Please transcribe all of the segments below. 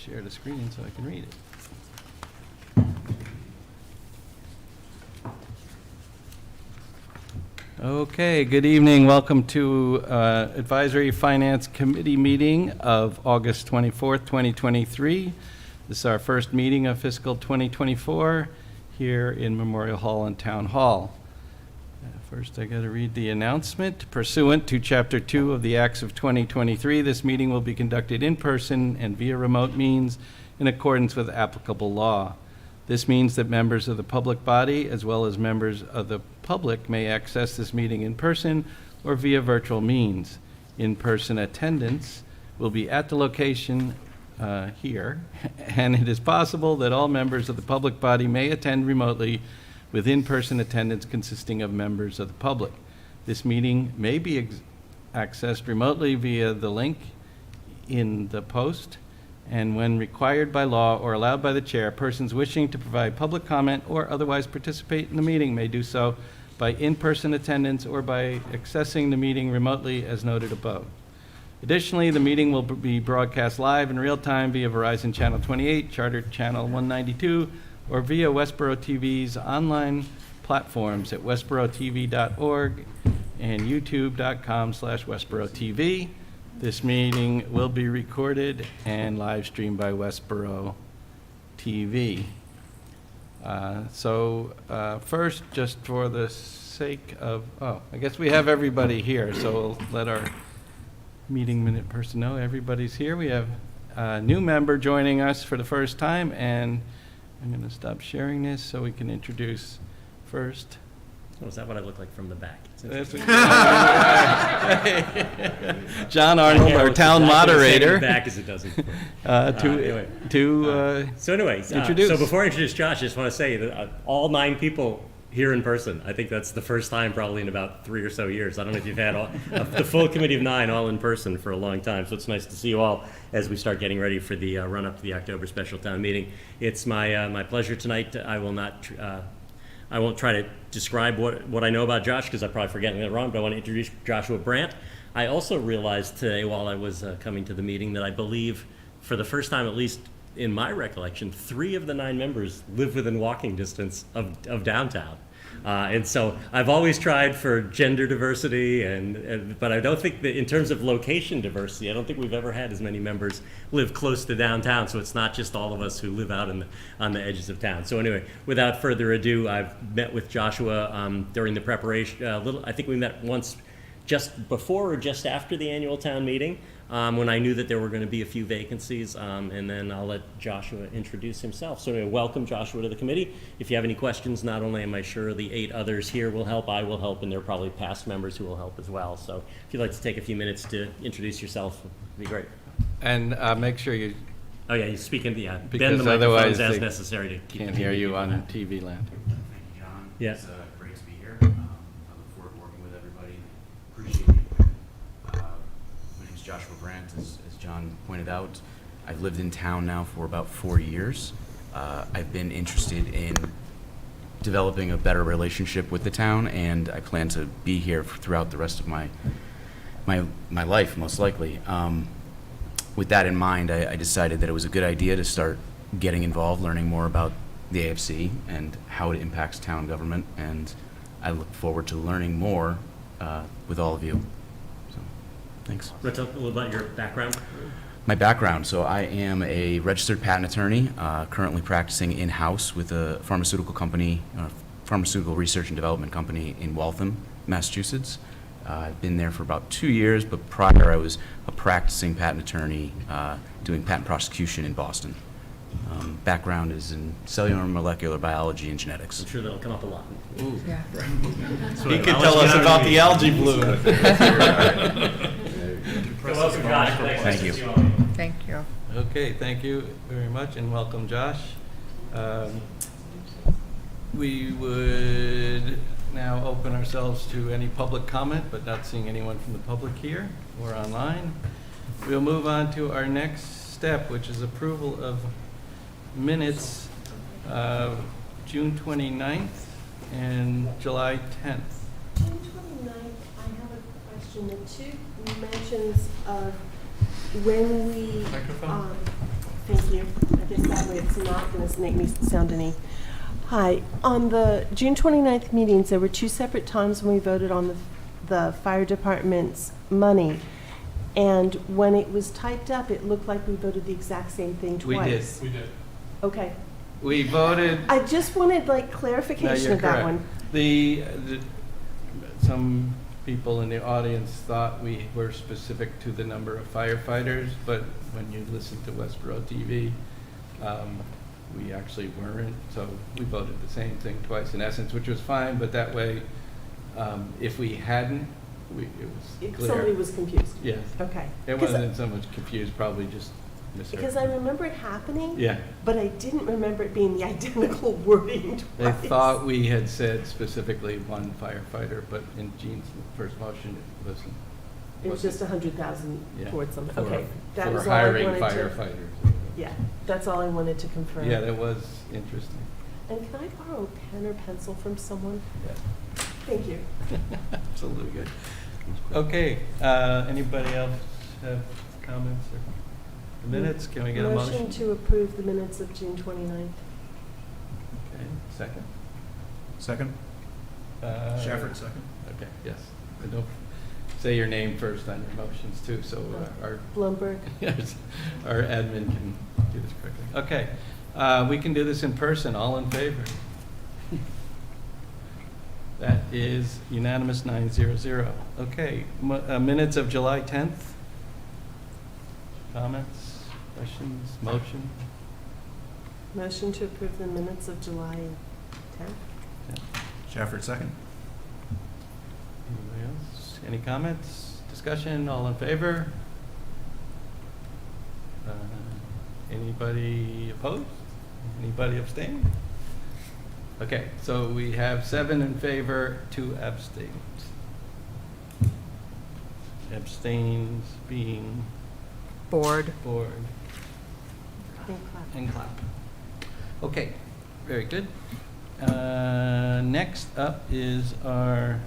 share the screen so I can read it. Okay, good evening. Welcome to Advisory Finance Committee meeting of August 24th, 2023. This is our first meeting of fiscal 2024 here in Memorial Hall and Town Hall. First, I got to read the announcement. Pursuant to Chapter 2 of the Acts of 2023, this meeting will be conducted in person and via remote means in accordance with applicable law. This means that members of the public body, as well as members of the public, may access this meeting in person or via virtual means. In-person attendance will be at the location here, and it is possible that all members of the public body may attend remotely with in-person attendance consisting of members of the public. This meeting may be accessed remotely via the link in the post, and when required by law or allowed by the chair, persons wishing to provide public comment or otherwise participate in the meeting may do so by in-person attendance or by accessing the meeting remotely as noted above. Additionally, the meeting will be broadcast live in real time via Verizon Channel 28, Charter Channel 192, or via Westborough TV's online platforms at westboroughTV.org and youtube.com/WestboroughTV. This meeting will be recorded and live streamed by Westborough TV. First, just for the sake of, I guess we have everybody here, so we'll let our meeting minute person know everybody's here. We have a new member joining us for the first time, and I'm going to stop sharing this so we can introduce first. Oh, is that what I look like from the back? John Arnold, our town moderator. Back as it doesn't. Introduce. So before I introduce Josh, I just want to say that all 9 people here in person. I think that's the first time probably in about 3 or so years. I don't know if you've had the full committee of 9 all in person for a long time. So it's nice to see you all as we start getting ready for the run up to the October special town meeting. It's my pleasure tonight. I won't try to describe what I know about Josh because I'm probably forgetting it wrong, but I want to introduce Joshua Brandt. I also realized today while I was coming to the meeting that I believe for the first time, at least in my recollection, 3 of the 9 members live within walking distance of downtown. And so I've always tried for gender diversity, but I don't think that in terms of location diversity, I don't think we've ever had as many members live close to downtown. So it's not just all of us who live out on the edges of town. So anyway, without further ado, I've met with Joshua during the preparation. I think we met once just before or just after the annual town meeting. When I knew that there were going to be a few vacancies, and then I'll let Joshua introduce himself. So anyway, welcome Joshua to the committee. If you have any questions, not only am I sure the 8 others here will help, I will help, and there are probably past members who will help as well. So if you'd like to take a few minutes to introduce yourself, it'd be great. And make sure you... Oh yeah, you speak in the, because bend the microphones otherwise as necessary to keep can't hear you on TV land. Thank you, John. Yeah. It's great to be here. I look forward to working with everybody. Appreciate you. My name is Joshua Brandt, as John pointed out. I've lived in town now for about 4 years. I've been interested in developing a better relationship with the town, and I plan to be here throughout the rest of my life, most likely. With that in mind, I decided that it was a good idea to start getting involved, learning more about the AFC and how it impacts town government, and I look forward to learning more with all of you. So, thanks. Want to tell a little about your background? My background, so I am a registered patent attorney, currently practicing in-house with a pharmaceutical company, pharmaceutical research and development company in Waltham, Massachusetts. I've been there for about 2 years, but prior I was a practicing patent attorney doing patent prosecution in Boston. Background is in cellular and molecular biology and genetics. I'm sure that'll come up a lot. Ooh. Yeah. He could tell us about the algae bloom. Welcome, Josh. Thank you. Thank you. Okay, thank you very much, and welcome, Josh. We would now open ourselves to any public comment, but not seeing anyone from the public here or online. We'll move on to our next step, which is approval of minutes of June 29th and July 10th. June 29th, I have a question. The 2 mentions of when we, Microphone? Thank you. I guess that way it's not going to make me sound any. Hi. On the June 29th meetings, there were two separate times when we voted on the fire department's money. And when it was typed up, it looked like we voted the exact same thing twice. We did. Okay. We voted. I just wanted like No, clarification you're of that correct. one. Some people in the audience thought we were specific to the number of firefighters, but when you listen to Westborough TV, we actually weren't. So we voted the same thing twice in essence, which was fine, but that way, if we hadn't, it was clear. Somebody was confused. Yes. Okay. It 'Cause wasn't so much confused, probably just misheard. Because I remember it happening. Yeah. But I didn't remember it being the identical wording They twice. thought we had said specifically one firefighter, but in Gene's first motion, it wasn't. It was just 100,000 Yeah, towards something. for- Okay. That for was all I hiring wanted to. firefighters. Yeah, that's all I wanted to confirm. Yeah, that was interesting. And can I borrow a pen or pencil from someone? Yeah. Thank you. Absolutely good. Okay, anybody else have comments or minutes? Can we get a motion? Motion to approve the minutes of June 29th. Okay, second? Second? Shafford, second. Okay, yes. And don't say your name first on your motions too, so our Blumberg. yes, our admin can do this correctly. Okay, we can do this in person. All in favor? That is unanimous 900. Okay, minutes of July 10th. Comments, questions, motion? Motion to approve the minutes of July 10th. Shafford, second. Anybody else? Any comments, discussion, all in favor? Anybody opposed? Anybody abstain? Okay, so we have 7 in favor, 2 abstains. Abstains being Board. Board And clap. and clap. Okay, very good. Next up is our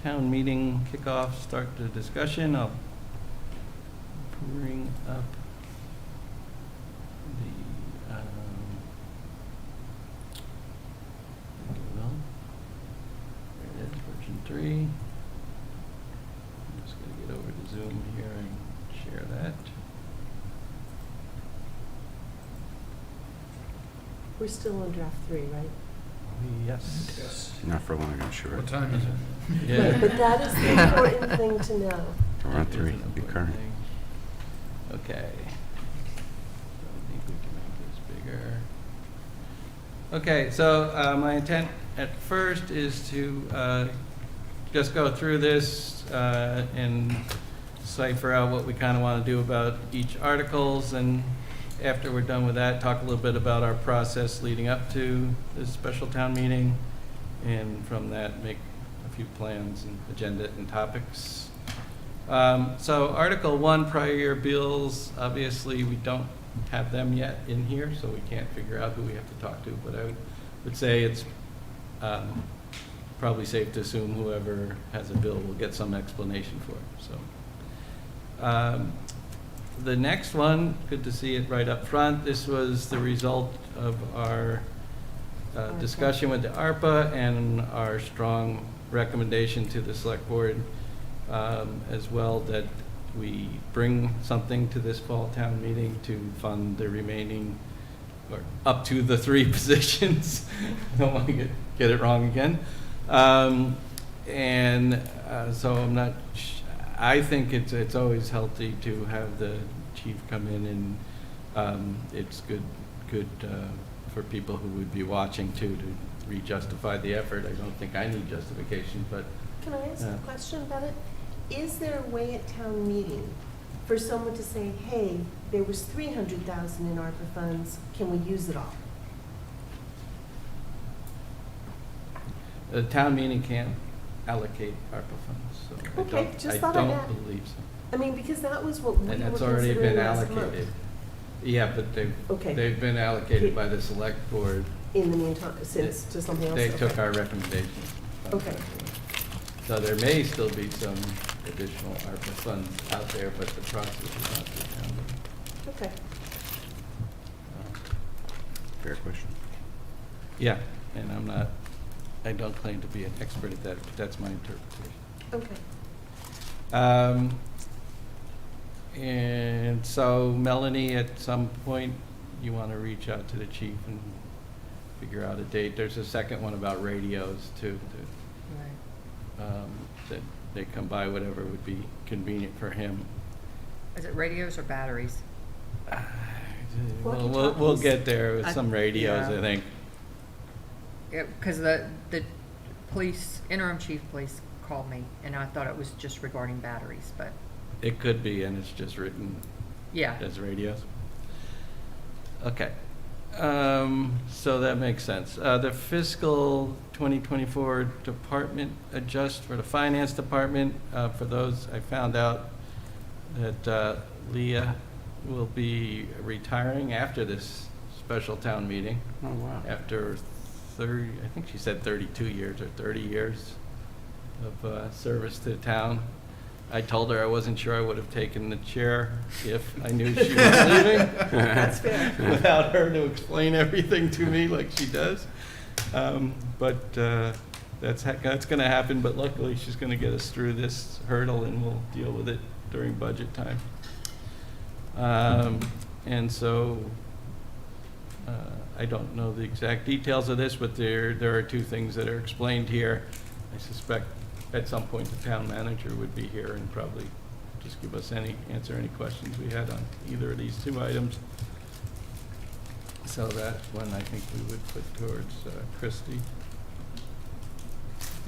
town meeting kickoff, start the discussion. I'll bring up the, well, there it is, version 3. I'm just gonna get over to Zoom here and share that. We're still on draft 3, right? Yes. Not for long, I'm sure. What time is it? Yeah. But that is the important thing to know. We're on That is 3, an be important current. thing. Okay. So I think we can make this bigger. Okay, so my intent at first is to just go through this and cipher out what we kind of want to do about each articles, and after we're done with that, talk a little bit about our process leading up to this special town meeting, and from that, make a few plans and agenda and topics. So Article 1, prior year bills, obviously we don't have them yet in here, so we can't figure out who we have to talk to, but I would say it's probably safe to assume whoever has a bill will get some explanation for it, so. The next one, good to see it right up front. This was the result of our discussion with the ARPA and our strong recommendation to the select board as well, that we bring something to this fall town meeting to fund the remaining, or up to the 3 positions. I don't want to get it wrong again. So I'm not, I think it's always healthy to have the chief come in, and it's good for people who would be watching too, to re-justify the effort. I don't think I need justification, but Can I ask a question about it? Is there a way at town meeting for someone to say, hey, there was 300,000 in ARPA funds, can we use it all? the town meeting can't allocate ARPA funds, so Okay, just thought I'd I ask. don't believe so. I mean, because that was what we were And that's considering already been last month. allocated. Yeah, but Okay. they've been allocated by the select board. In the meantime, since, to something else? They Okay. took our recommendations. Okay. So there may still be some additional ARPA funds out there, but the process is not through town meeting. Okay. Fair question. Yeah, and I don't claim to be an expert at that, but that's my interpretation. Okay. And so Melanie, at some point, you want to reach out to the chief and figure out a date. There's a second one about radios too, that they come by, whatever would be convenient for him. Is it radios or batteries? We'll get there with some radios, Yeah. I think. Because the police, interim chief police called me, and I thought it was just regarding batteries, but It could be, and it's just written yeah. as radios. Okay. So that makes sense. The fiscal 2024 department adjust for the finance department. For those, I found out that Leah will be retiring after this special town meeting. Oh, wow. After 30, I think she said 32 years or 30 years of service to the town. I told her I wasn't sure I would have taken the chair if I knew she was leaving. That's fair. Without her to explain everything to me like she does. But that's going to happen, but luckily she's going to get us through this hurdle and we'll deal with it during budget time. And so I don't know the exact details of this, but there are two things that are explained here. I suspect at some point the town manager would be here and probably just give us answer any questions we had on either of these two items. So that one I think we would put towards Christie.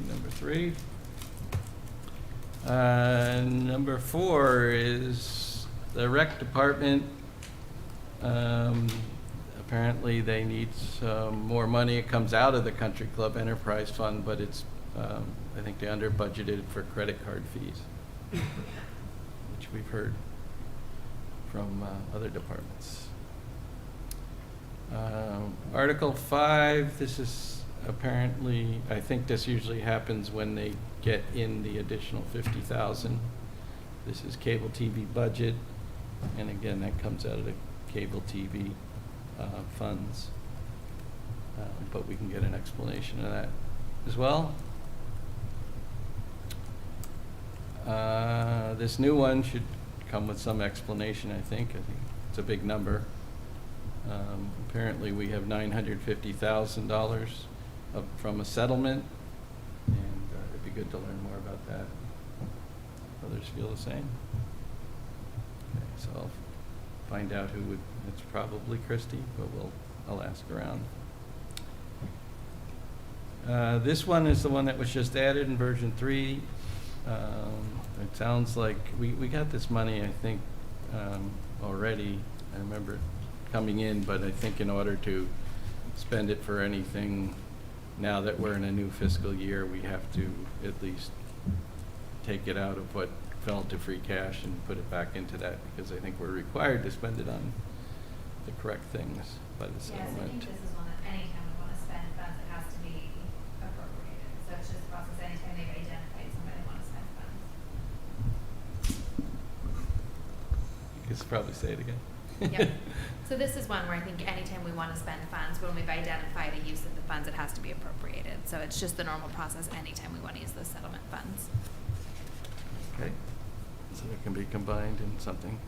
Number 3. Number 4 is the rec department. Apparently they need some more money. It comes out of the Country Club Enterprise Fund, but it's, I think they under budgeted for credit card fees, which we've heard from other departments. Article 5, this is apparently, I think this usually happens when they get in the additional 50,000. This is cable TV budget, and again, that comes out of the cable TV funds. But we can get an explanation of that as well. This new one should come with some explanation, I think. I think it's a big number. Apparently we have $950,000 from a settlement, and it'd be good to learn more about that. Others feel the same? Okay, so I'll find out who would, it's probably Christie, but I'll ask around. This one is the one that was just added in version 3. It sounds like we got this money, I think, already. I remember it coming in, but I think in order to spend it for anything, now that we're in a new fiscal year, we have to at least take it out of what fell to free cash and put it back into that, because I think we're required to spend it on the correct things by the Yes, I settlement. think this is one that anytime we want to spend funds, it has to be appropriated. So it's just a process, anytime they've identified somebody want to spend funds. You could probably say it again. Yep. So this is one where I think anytime we want to spend funds, when we've identified a use of the funds, it has to be appropriated. So it's just the normal process anytime we want to use those settlement funds. Okay, so it can be combined in something.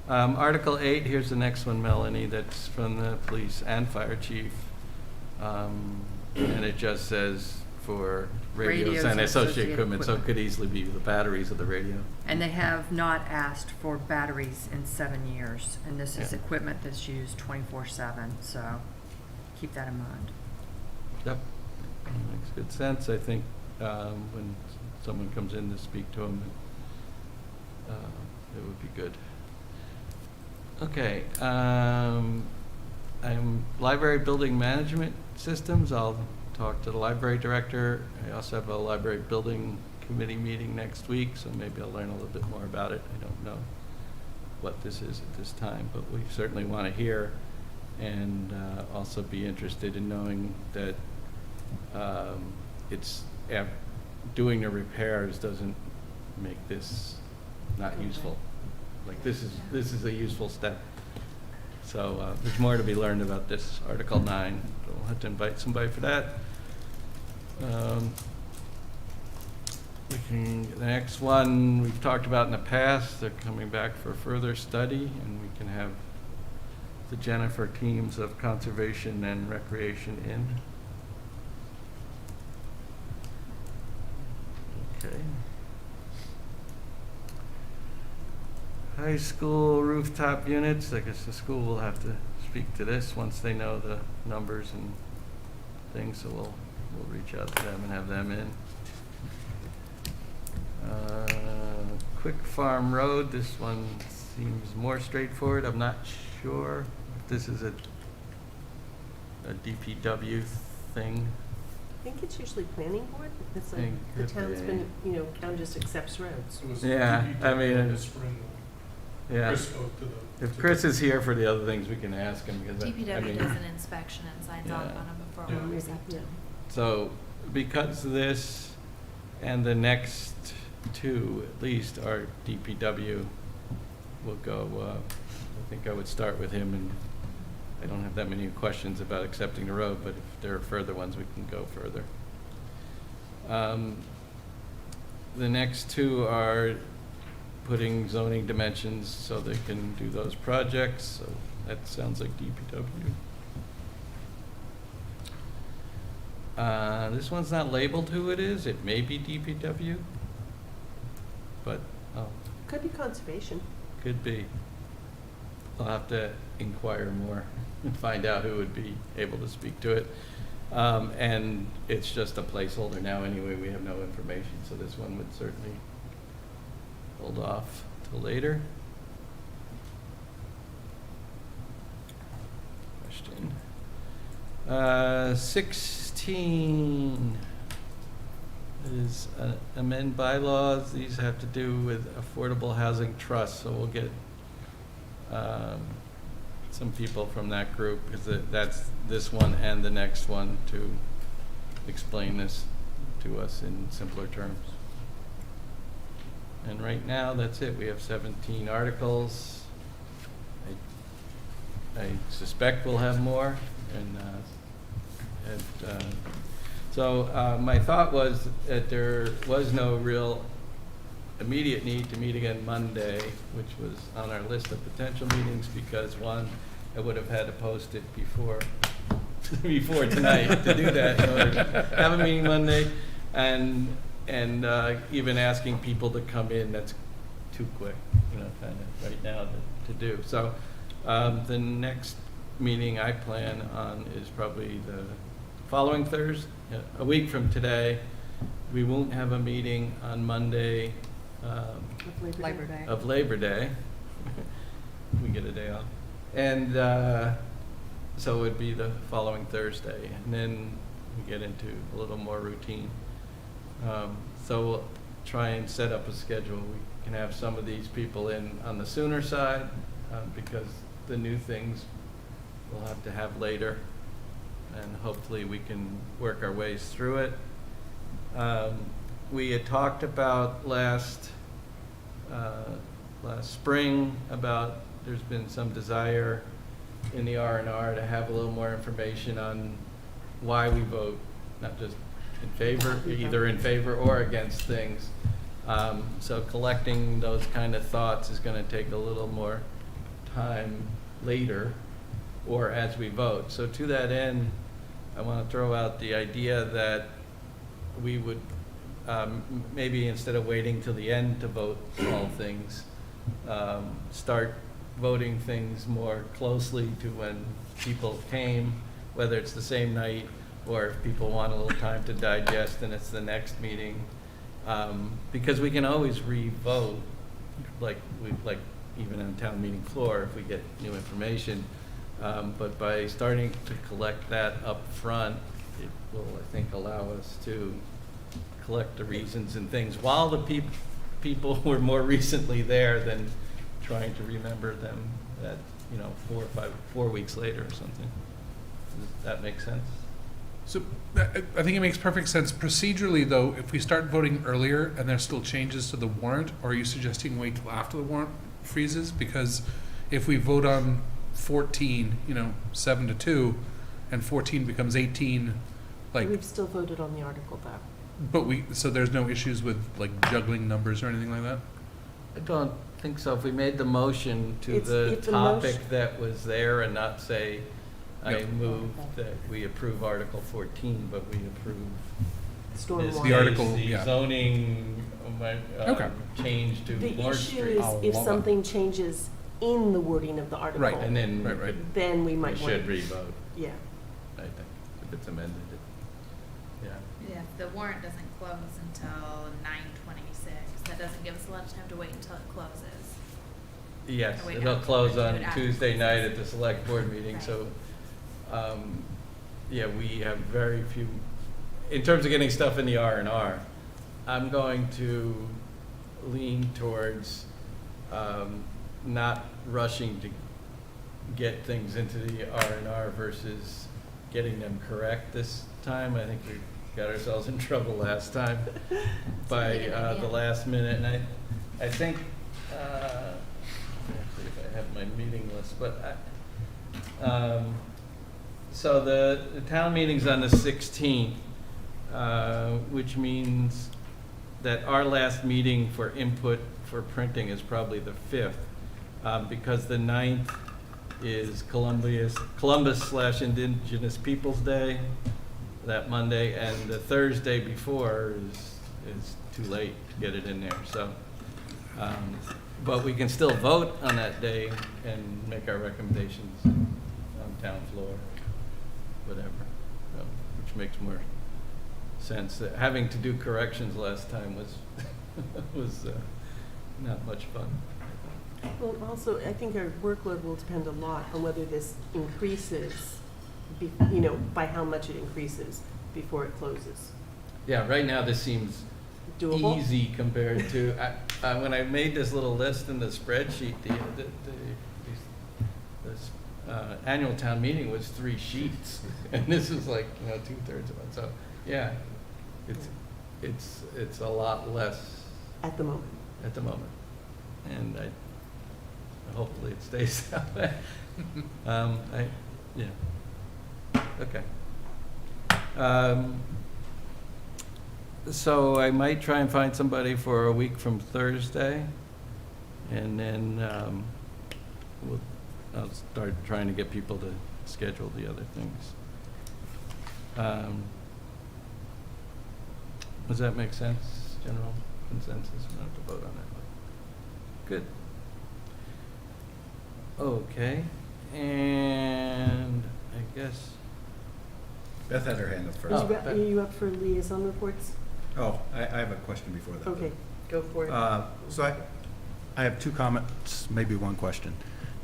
Article 8, here's the next one, Melanie, that's from the police and fire chief. And it just says for radios and associated equipment, so it could easily be the batteries of the radio. And they have not asked for batteries in 7 years, and this is Yeah. equipment that's used 24/7, so keep that in mind. Yep, makes good sense. I think when someone comes in to speak to them, it would be good. Okay, library building management systems. I'll talk to the library director. I also have a library building committee meeting next week, so maybe I'll learn a little bit more about it. I don't know what this is at this time, but we certainly want to hear, and also be interested in knowing that doing the repairs doesn't make this not useful. Like this is a useful step. So there's more to be learned about this Article 9. We'll have to invite somebody for that. The next one we've talked about in the past. They're coming back for further study, and we can have the Jennifer teams of conservation and recreation in. Okay. High school rooftop units, I guess the school will have to speak to this once they know the numbers and things, so we'll reach out to them and have them in. Quick Farm Road, this one seems more straightforward. I'm not sure if this is a DPW thing. I think it's usually planning board. It's like Think the could town's be. been, town just accepts roads. It was Yeah, I DPW mean, in the spring. Yeah, Chris spoke to the. if Chris is here for the other things, we can ask him, because I DPW mean, does an inspection and signs off Yeah. on them before Yeah. we accept Yeah. them. so because this and the next two at least are DPW, we'll go, I think I would start with him, and I don't have that many questions about accepting the road, but if there are further ones, we can go further. The next two are putting zoning dimensions so they can do those projects, so that sounds like DPW. This one's not labeled who it is. It may be DPW, but, Could be conservation. could be. I'll have to inquire more and find out who would be able to speak to it. And it's just a placeholder now anyway. We have no information, so this one would certainly hold off till later. Question. 16 is amend bylaws. These have to do with affordable housing trust, so we'll get some people from that group, because that's this one and the next one, to explain this to us in simpler terms. And right now, that's it. We have 17 articles. I suspect we'll have more, so my thought was that there was no real immediate need to meet again Monday, which was on our list of potential meetings, because one, I would have had to post it before tonight to do that, in order to have a meeting Monday, and even asking people to come in, that's too quick, kind of right now to do. So the next meeting I plan on is probably the following Thursday, a week from today. We won't have a meeting on Monday of Labor Day. We get a day off. And so it would be the following Thursday. And then we get into a little more routine. So we'll try and set up a schedule. We can have some of these people in on the sooner side, because the new things we'll have to have later. And hopefully we can work our ways through it. We had talked about last spring about there's been some desire in the R&R to have a little more information on why we vote, not just in favor, either in favor or against things. So collecting those kind of thoughts is going to take a little more time later, or as we vote. So to that end, I want to throw out the idea that we would maybe, instead of waiting till the end to vote all things, start voting things more closely to when people came, whether it's the same night or if people want a little time to digest and it's the next meeting. Because we can always re-vote, like even on town meeting floor if we get new information. But by starting to collect that up front, it will, I think, allow us to collect the reasons and things while the people were more recently there than trying to remember them at 4 weeks later or something. Does that make sense? So I think it makes perfect sense. Procedurally, though, if we start voting earlier and there's still changes to the warrant, or are you suggesting wait till after the warrant freezes? Because if we vote on 14, 7-2, and 14 becomes 18, like, We've still voted on the article, though. so there's no issues with like juggling numbers or anything like that? I don't think so. If we made the motion to It's- the if the topic motion- that was there and not say, I Yep. move that we approve Article 14, but we approve this Stormwater. The article, the yeah. zoning Okay. change to The Lord issue Street. is I'll if love something changes in the wording of the article. Right. And then we Right, right. could- Then we we might want. should revote, Yeah. I think, if it's amended. Yeah. Yeah, the warrant doesn't close until 9:26. That doesn't give us a lot of time to wait until it closes. Yes, Wait, it'll no, close do on it after. Tuesday night at the select board meeting, Right. so, yeah, we have very few, in terms of getting stuff in the R&R, I'm going to lean towards, not rushing to get things into the R&R versus getting them correct this time. I think we got ourselves in trouble last time by, really good idea. the last minute, and I think, let's see if I have my meeting list, but so the town meeting's on the 16th, which means that our last meeting for input for printing is probably the 5th, because the 9th is Columbus/Indigenous Peoples' Day, that Monday, and the Thursday before is too late to get it in there, so. But we can still vote on that day and make our recommendations on town floor, whatever, so, which makes more sense. Having to do corrections last time was, was not much fun. Well, also, I think our workload will depend a lot on whether this increases, by how much it increases before it closes. Yeah, right now this seems Doable? easy compared to, when I made this little list in the spreadsheet, this annual town meeting was 3 sheets, and this is like, 2/3 of it, so, yeah, it's a lot less At the moment. at the moment, and hopefully it stays that way. Yeah, okay. So I might try and find somebody for a week from Thursday, and then I'll start trying to get people to schedule the other things. Does that make sense? General consensus? We don't have to vote on that. Good. Okay, and I guess. Beth had her hand up first. Oh, Are you up for liaison reports? Oh, I have a question before that. Okay, go for it. So I have 2 comments, maybe 1 question.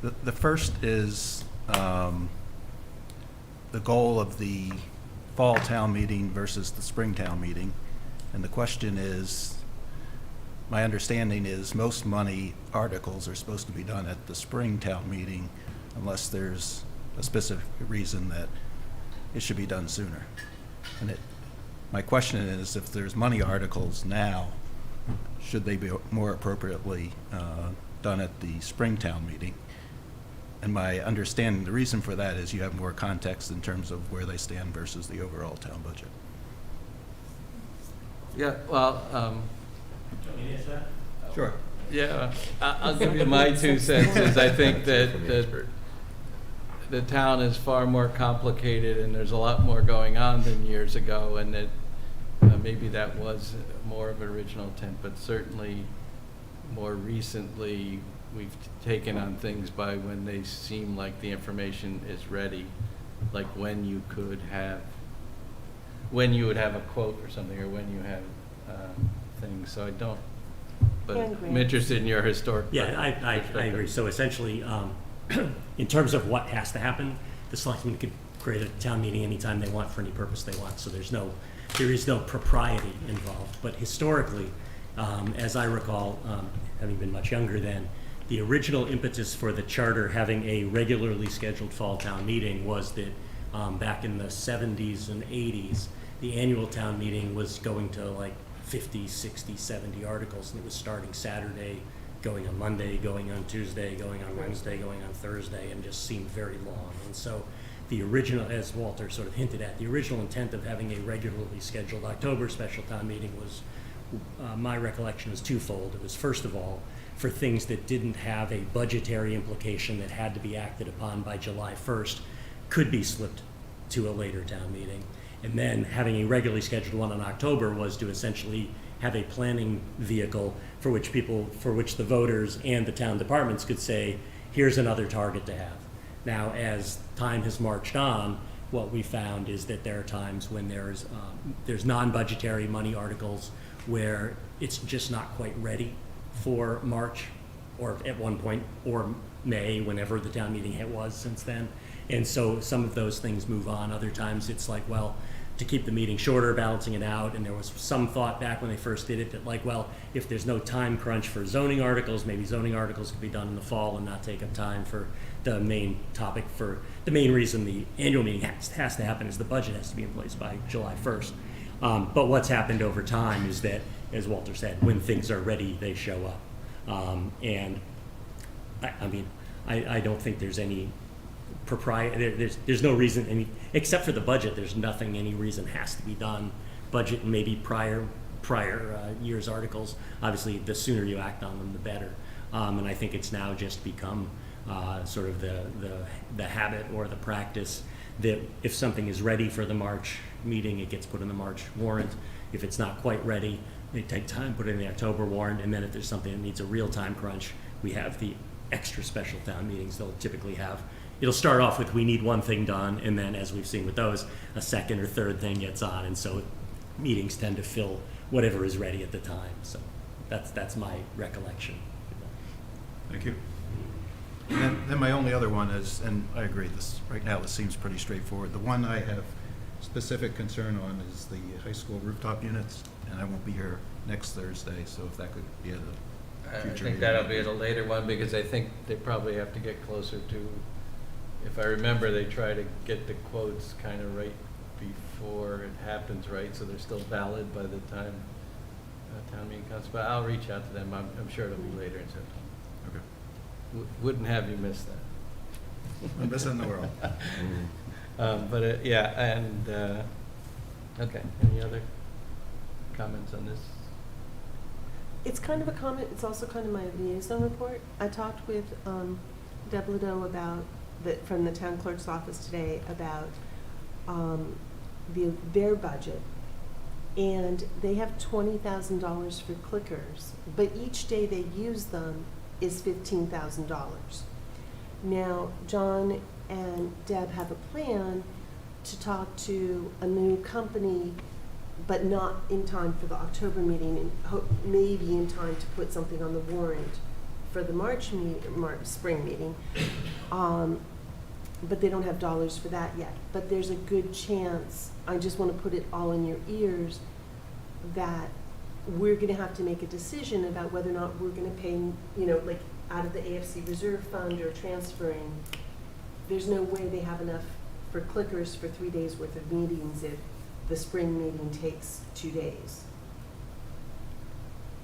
The first is the goal of the fall town meeting versus the spring town meeting. And the question is, my understanding is most money articles are supposed to be done at the spring town meeting unless there's a specific reason that it should be done sooner. And my question is, if there's money articles now, should they be more appropriately done at the Springtown meeting? And my understanding, the reason for that is you have more context in terms of where they stand versus the overall town budget. Yeah, well, Sure. yeah, I'll give you my 2 cents, is I think that the town is far more complicated and there's a lot more going on than years ago, and that maybe that was more of an original intent, but certainly more recently we've taken on things by when they seem like the information is ready, like when you would have a quote or something, or when you have things, so I don't, but I'm interested in your historic. Yeah, I agree. So essentially, in terms of what has to happen, the selectmen could create a town meeting anytime they want for any purpose they want. So there is no propriety involved. But historically, as I recall, having been much younger then, the original impetus for the charter having a regularly scheduled fall town meeting was that back in the 70s and 80s, the annual town meeting was going to like 50, 60, 70 articles, and it was starting Saturday going on Monday, going on Tuesday, going on Wednesday, going on Thursday, and just seemed very long. And so the original, as Walter sort of hinted at, the original intent of having a regularly scheduled October special town meeting was, my recollection is twofold. It was, first of all, for things that didn't have a budgetary implication that had to be acted upon by July 1st, could be slipped to a later town meeting. And then having a regularly scheduled one in October was to essentially have a planning vehicle for which the voters and the town departments could say, here's another target to have. Now, as time has marched on, what we found is that there are times when there's non-budgetary money articles where it's just not quite ready for March, or at one point, or May, whenever the town meeting was since then. And so some of those things move on. Other times it's like, well, to keep the meeting shorter, balancing it out. And there was some thought back when they first did it that, like, well, if there's no time crunch for zoning articles, maybe zoning articles could be done in the fall and not take up time for the main topic. For the main reason the annual meeting has to happen is the budget has to be in place by July 1st. But what's happened over time is that, as Walter said, when things are ready, they show up. And I don't think there's any there's no reason, except for the budget, there's nothing any reason has to be done. Budget and maybe prior year's articles, obviously the sooner you act on them, the better. And I think it's now just become sort of the habit or the practice that if something is ready for the March meeting, it gets put in the March warrant. If it's not quite ready, they take time, put it in the October warrant, and then if there's something that needs a real time crunch, we have the extra special town meetings they'll typically have. It'll start off with, we need one thing done, and then, as we've seen with those, a second or third thing gets on, and so meetings tend to fill whatever is ready at the time. So that's my recollection. Thank you. And then my only other one is, and I agree, right now this seems pretty straightforward. The one I have specific concern on is the high school rooftop units, and I won't be here next Thursday, so if that could be at a future I think meeting. that'll be at a later one, because I think they probably have to get closer to, if I remember, they try to get the quotes kind of right before it happens, right? So they're still valid by the time town meeting comes. But I'll reach out to them. I'm sure it'll be later in September. Okay. Wouldn't have you miss that. I'm missing the world. But yeah, and okay. Any other comments on this? It's kind of a comment, it's also kind of my liaison report. I talked with Deb Ladeau from the town clerk's office today about their budget. And they have $20,000 for clickers, but each day they use them is $15,000. Now, John and Deb have a plan to talk to a new company, but not in time for the October meeting, and maybe in time to put something on the warrant for the March spring meeting. But they don't have dollars for that yet. But there's a good chance, I just want to put it all in your ears, that we're going to have to make a decision about whether or not we're going to pay, like out of the AFC reserve fund or transferring. There's no way they have enough for clickers for 3 days worth of meetings if the spring meeting takes 2 days.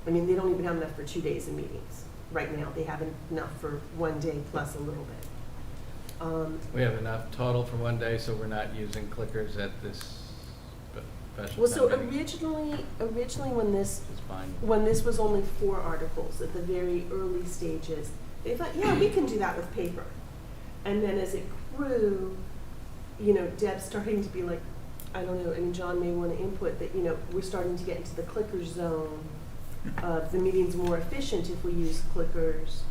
I mean, they don't even have enough for 2 days of meetings. Right now, they have enough for 1 day plus a little bit. We have enough total for 1 day, so we're not using clickers at this special Well, so town meeting. originally It's fine. when this was only 4 articles at the very early stages, they thought, yeah, we can do that with paper. And then as it grew, Deb's starting to be like, I don't know, and John may want to input that, we're starting to get into the clicker zone of the meeting's more efficient if we use clickers.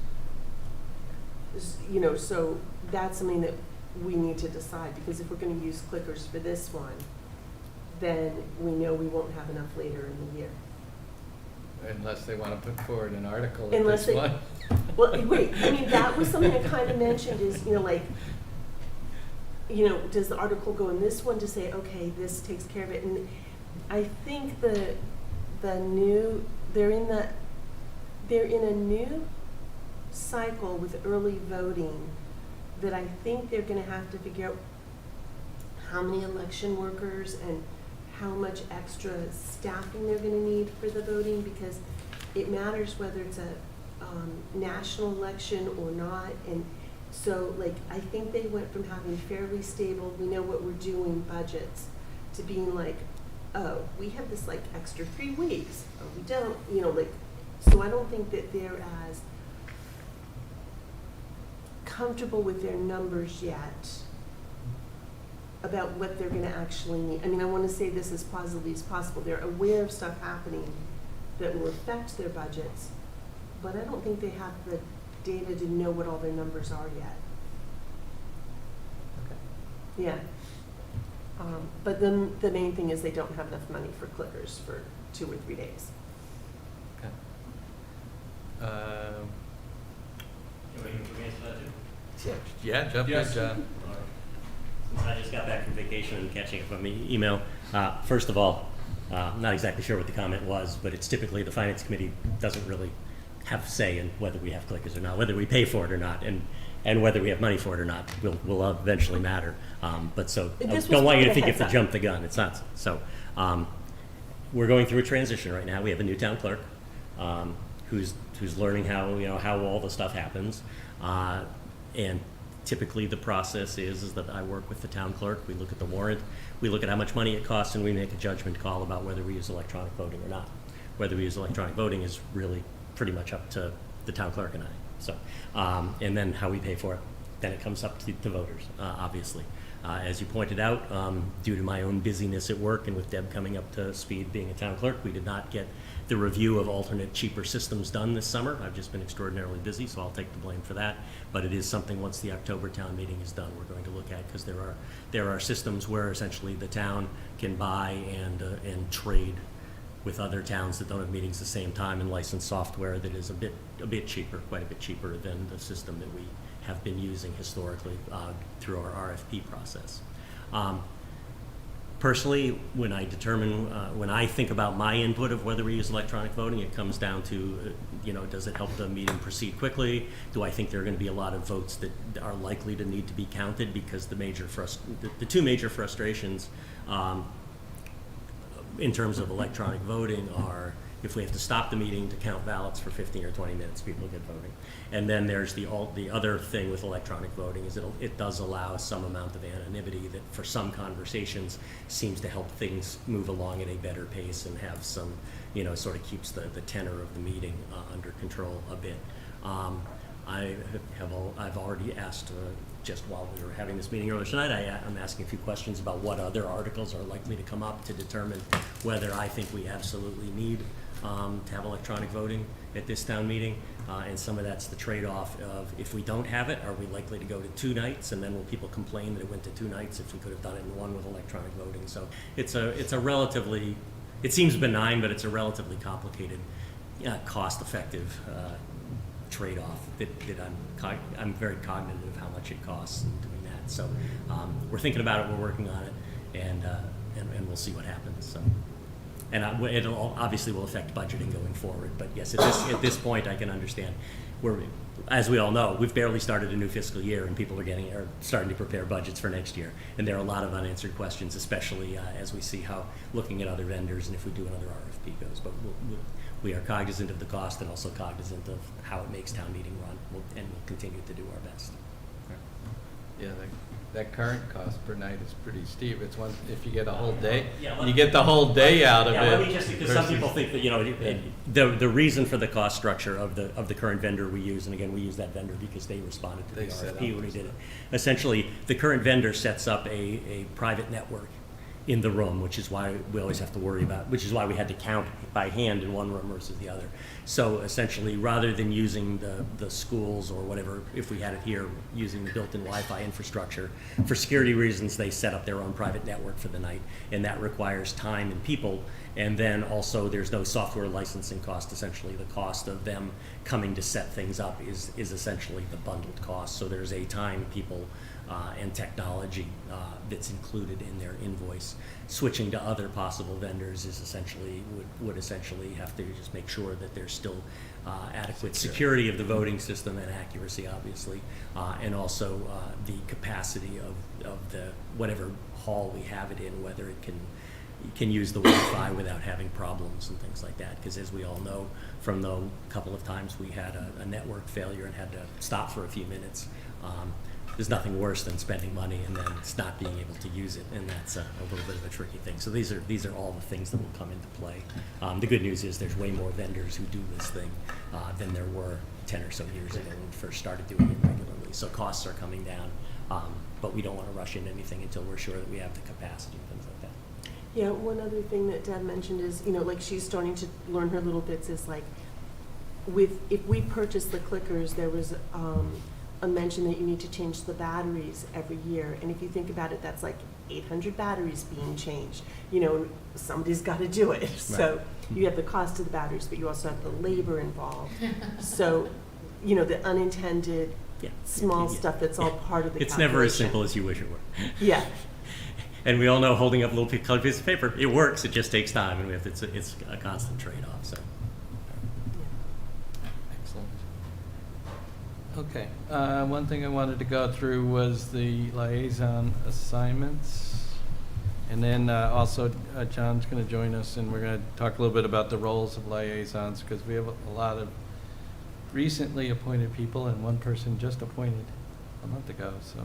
So that's something that we need to decide, because if we're going to use clickers for this one, then we know we won't have enough later in the year. Unless they want to put forward an article at Unless this they- one. Well, wait, I mean, that was something I kind of mentioned is, does the article go in this one to say, okay, this takes care of it? And I think they're in a new cycle with early voting that I think they're going to have to figure out how many election workers and how much extra staffing they're going to need for the voting, because it matters whether it's a national election or not. And so, like, I think they went from having fairly stable, we know what we're doing budgets, to being like, oh, we have this like extra 3 weeks, or we don't, you know, like, so I don't think that they're as comfortable with their numbers yet about what they're gonna actually need. I mean, I wanna say this as positively as possible. They're aware of stuff happening that will affect their budgets, but I don't think they have the data to know what all their numbers are yet. Yeah. But then the main thing is they don't have enough money for clickers for 2 or 3 days. Okay. Yeah, jump in, Yes. John. Since I just got back from vacation and catching up on my email, first of all, I'm not exactly sure what the comment was, but it's typically the Finance Committee doesn't really have a say in whether we have clickers or not, whether we pay for it or not, and whether we have money for it or not will eventually matter. But so, I This was don't want you to part of think the you have to heads jump the gun. It's not. So, we're going through a transition right now. We have a new town clerk who's learning how all the stuff happens, and typically the process is that I work with the town clerk. We look at the warrant, we look at how much money it costs, and we make a judgment call about whether we use electronic voting or not. Whether we use electronic voting is really pretty much up to the town clerk and I. So, and then how we pay for it, then it comes up to voters, obviously. As you pointed out, due to my own busyness at work and with Deb coming up to speed being a town clerk, we did not get the review of alternate cheaper systems done this summer. I've just been extraordinarily busy, so I'll take the blame for that. But it is something, once the October town meeting is done, we're going to look at, because there are systems where essentially the town can buy and trade with other towns that don't have meetings at the same time, and license software that is a bit cheaper, quite a bit cheaper than the system that we have been using historically through our RFP process. Personally, when I think about my input of whether we use electronic voting, it comes down to, does it help the meeting proceed quickly? Do I think there are going to be a lot of votes that are likely to need to be counted? Because the two major frustrations in terms of electronic voting are, if we have to stop the meeting to count ballots for 15 or 20 minutes, people get voting. And then there's the other thing with electronic voting is it does allow some amount of anonymity that for some conversations seems to help things move along at a better pace and have some, sort of keeps the tenor of the meeting under control a bit. I've already asked, just while we were having this meeting earlier tonight, I'm asking a few questions about what other articles are likely to come up to determine whether I think we absolutely need to have electronic voting at this town meeting. And some of that's the trade-off of, if we don't have it, are we likely to go to 2 nights? And then will people complain that it went to 2 nights if we could have done it in one with electronic voting? So it's a relatively, it seems benign, but it's a relatively complicated, cost-effective trade-off that I'm very cognizant of how much it costs in doing that. So we're thinking about it, we're working on it, and we'll see what happens. So, and it'll obviously will affect budgeting going forward. But yes, at this point, I can understand. As we all know, we've barely started a new fiscal year, and people are starting to prepare budgets for next year. And there are a lot of unanswered questions, especially as we see how looking at other vendors and if we do another RFP goes. But we are cognizant of the cost and also cognizant of how it makes town meeting run, and we'll continue to do our best. Yeah, that current cost per night is pretty steep. It's one, if you get a whole day, Yeah, you get the whole day out of it. Let me just, because some people think that, the reason for the cost structure of the current vendor we use, and again, we use that vendor because they responded to the They set RFP up when we did it. stuff. Essentially, the current vendor sets up a private network in the room, which is why we always have to worry about, which is why we had to count by hand in one room versus the other. So essentially, rather than using the schools or whatever, if we had it here, using the built-in Wi-Fi infrastructure, for security reasons, they set up their own private network for the night, and that requires time and people. And then also, there's no software licensing cost. Essentially, the cost of them coming to set things up is essentially the bundled cost. So there's a time, people, and technology that's included in their invoice. Switching to other possible vendors is would essentially have to just make sure that there's still adequate security of the voting system and accuracy, obviously, and also the capacity of the whatever hall we have it in, whether it can can use the Wi-Fi without having problems and things like that. Because as we all know, from the couple of times we had a network failure and had to stop for a few minutes, there's nothing worse than spending money and then it's not being able to use it, and that's a little bit of a tricky thing. So these are all the things that will come into play. The good news is there's way more vendors who do this thing than there were 10 or so years ago when we first started doing it regularly. So costs are coming down, but we don't want to rush into anything until we're sure that we have the capacity and things like that. Yeah, one other thing that Deb mentioned is, like she's starting to learn her little bits is like, if we purchase the clickers, there was a mention that you need to change the batteries every year. And if you think about it, that's like 800 batteries being changed. Somebody's got to do it. So you have the cost of the batteries, but you also have the labor involved. So, the unintended small stuff that's all part of the It's never as simple as you wish it were. Yeah. And we all know holding up a little colored piece of paper, it works, it just takes time, and it's a constant trade-off, so. Excellent. Okay, one thing I wanted to go through was the liaison assignments. And then also John's going to join us, and we're going to talk a little bit about the roles of liaisons, because we have a lot of recently appointed people and one person just appointed a month ago. So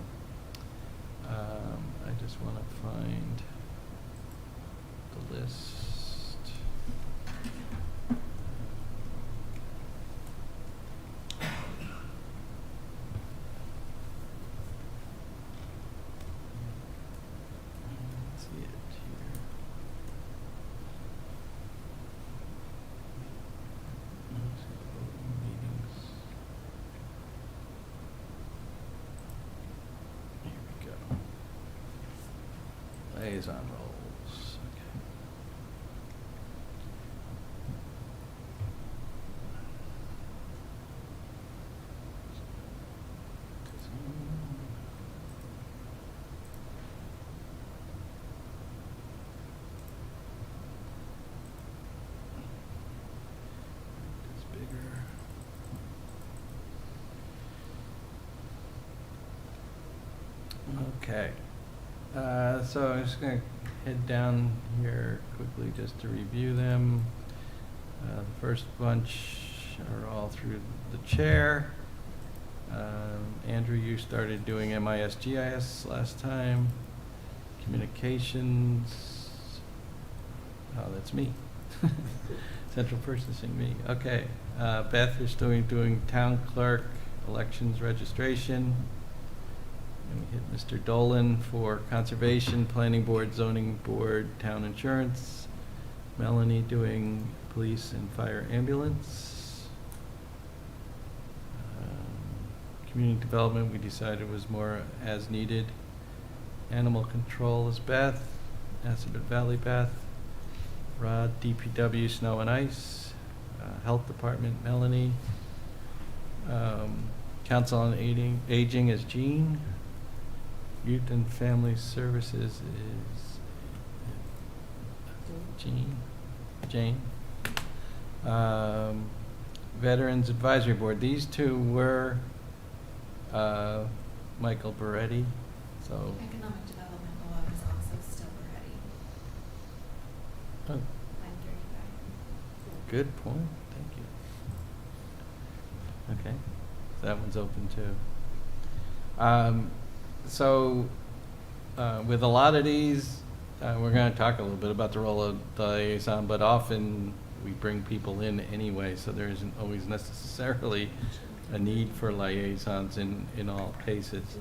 I just want to find the list. Liaison roles. Okay. It's bigger. Okay. So I'm just going to head down here quickly just to review them. The first bunch are all through the chair. Andrew, you started doing MIS/GIS last time. Communications. Oh, that's me. Central purchasing, me. Okay. Beth, you're still doing town clerk, elections registration. And we hit Mr. Dolan for conservation, planning board, zoning board, town insurance. Melanie doing police and fire ambulance. Community development, we decided was more as needed. Animal control is Beth. Assabet Valley, Beth. Rod, DPW, snow and ice. Health department, Melanie. Council on Aging is Jean. Youth and Family Services is Jane. Veterans Advisory Board, these two were Michael Beretti, so. Economic Development Law is also still ready. Oh, 9:35. good point, thank you. Okay, that one's open too. So with a lot of these, we're going to talk a little bit about the role of the liaison, but often we bring people in anyway, so there isn't always necessarily a need for liaisons in all cases.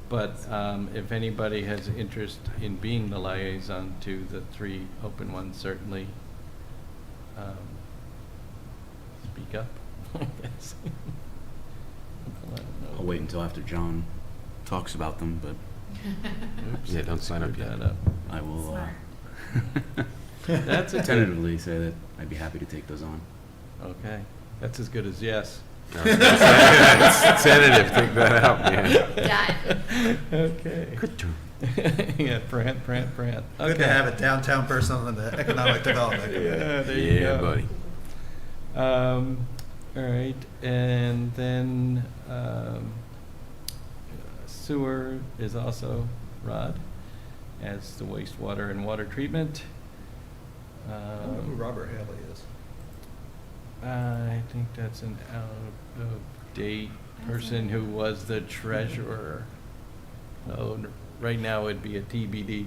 But if anybody has interest in being the liaison to the three open ones, certainly speak up, I guess. I'll wait until after John talks about them, but Oops, Yeah, don't sign up screwed yet. that up. I will That's a good, tentatively say that I'd be happy to take those on. okay, that's as good as yes. It's tentative, take that out, man. Done. Okay. Good term. Yeah, Brant. Good Okay. to have a downtown person on the Economic Development Committee. Yeah, there you Yeah, go. buddy. All right, and then sewer is also Rod. as the wastewater and water treatment. I don't know who Robert Haley is. I think that's an out-of-date person who was the treasurer. Oh, right now it'd be a TBD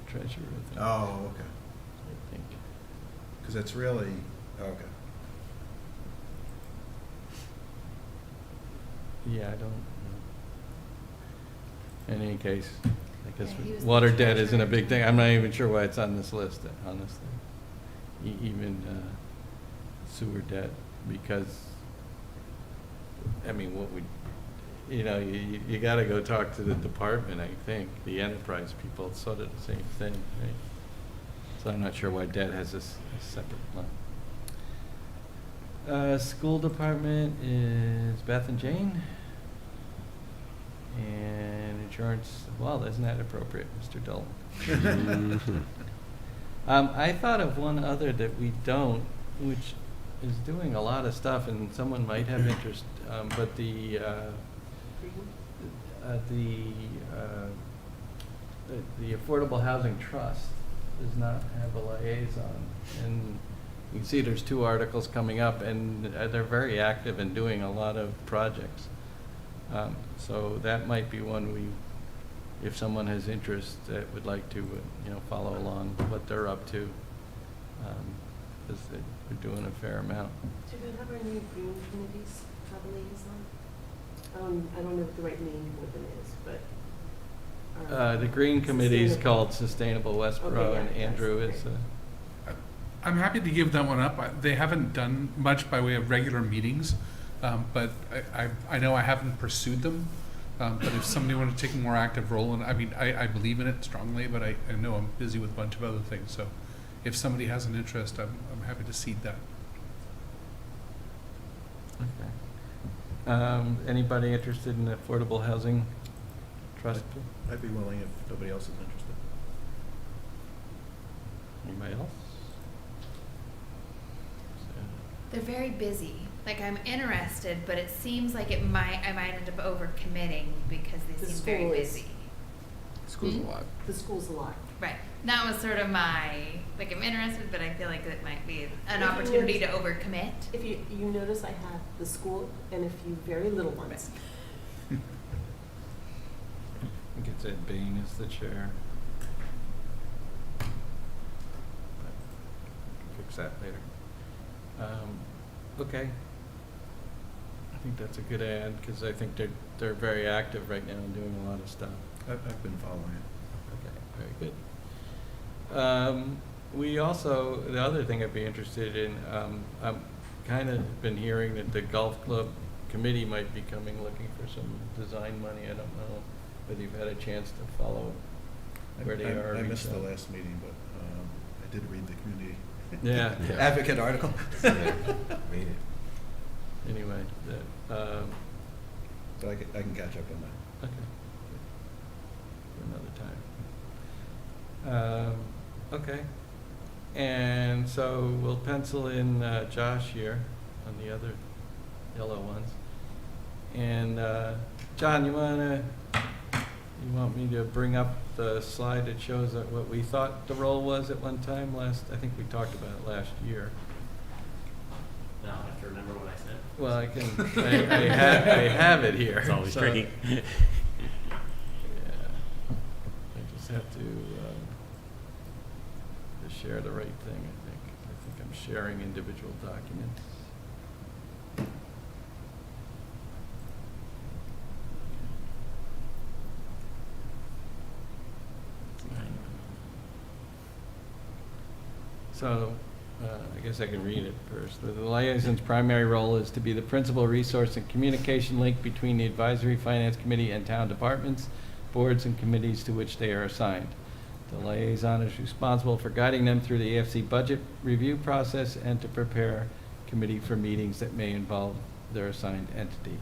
treasurer. I think. Oh, okay. I think. Because it's really, okay. Yeah, I don't know. In any case, I guess Yeah, he was the water debt isn't a treasurer. big thing. I'm not even sure why it's on this list, honestly. Even sewer debt, because, I mean, what would, you gotta go talk to the department, I think. The enterprise people, it's sort of the same thing, right? So I'm not sure why debt has a separate line. School department is Beth and Jane. And insurance, well, isn't that appropriate, Mr. Dalton? I thought of one other that we don't, which is doing a lot of stuff, and someone might have interest, but the Affordable Housing Trust does not have a liaison. And you can see there's 2 articles coming up, and they're very active in doing a lot of projects. So that might be one if someone has interest that would like to, follow along what they're up to, because they're doing a fair amount. Do we have our new green committees, have a liaison? I don't know what the right name for them is, but. The Green Committee is Sustainable. called Sustainable Westborough, Okay, and yeah, Andrew that's is, great. I'm happy to give that one up. They haven't done much by way of regular meetings, but I know I haven't pursued them. But if somebody wanted to take a more active role, and I believe in it strongly, but I know I'm busy with a bunch of other things. So if somebody has an interest, I'm happy to seed that. okay. Anybody interested in the Affordable Housing Trust? I'd be willing if nobody else is interested. Anybody else? They're very busy. Like, I'm interested, but it seems like I might end up overcommitting because they The seem very school is- busy. School's a lot. The school's a lot. Right. That was sort of I'm interested, but I feel like it might be an If you opportunity to notice- overcommit. If you notice, I have the school and a few very little ones. I think it's Ed Bain is the chair. But fix that later. Okay. I think that's a good ad, because I think they're very active right now and doing a lot of stuff. I've been following it. Okay, very good. We also, the other thing I'd be interested in, I'm kind of been hearing that the golf club committee might be looking for some design money. I don't know whether you've had a chance to follow where they are. I reach missed the out. last meeting, but I did read the community Yeah. Yeah. advocate article. Yeah, made it. Anyway, But I can catch up on that. okay. For another time. Okay. And so we'll pencil in Josh here on the other yellow ones. And John, you want me to bring up the slide that shows what we thought the role was at one time I think we talked about it last year. Now I have to remember what I said. Well, I have it here. It's always so- tricky. Yeah. I just have to share the right thing, I think. I think I'm sharing individual documents. So, I guess I can read it first. The liaison's primary role is to be the principal resource and communication link between the Advisory Finance Committee and town departments, boards, and committees to which they are assigned. The liaison is responsible for guiding them through the AFC budget review process and to prepare committee for meetings that may involve their assigned entity.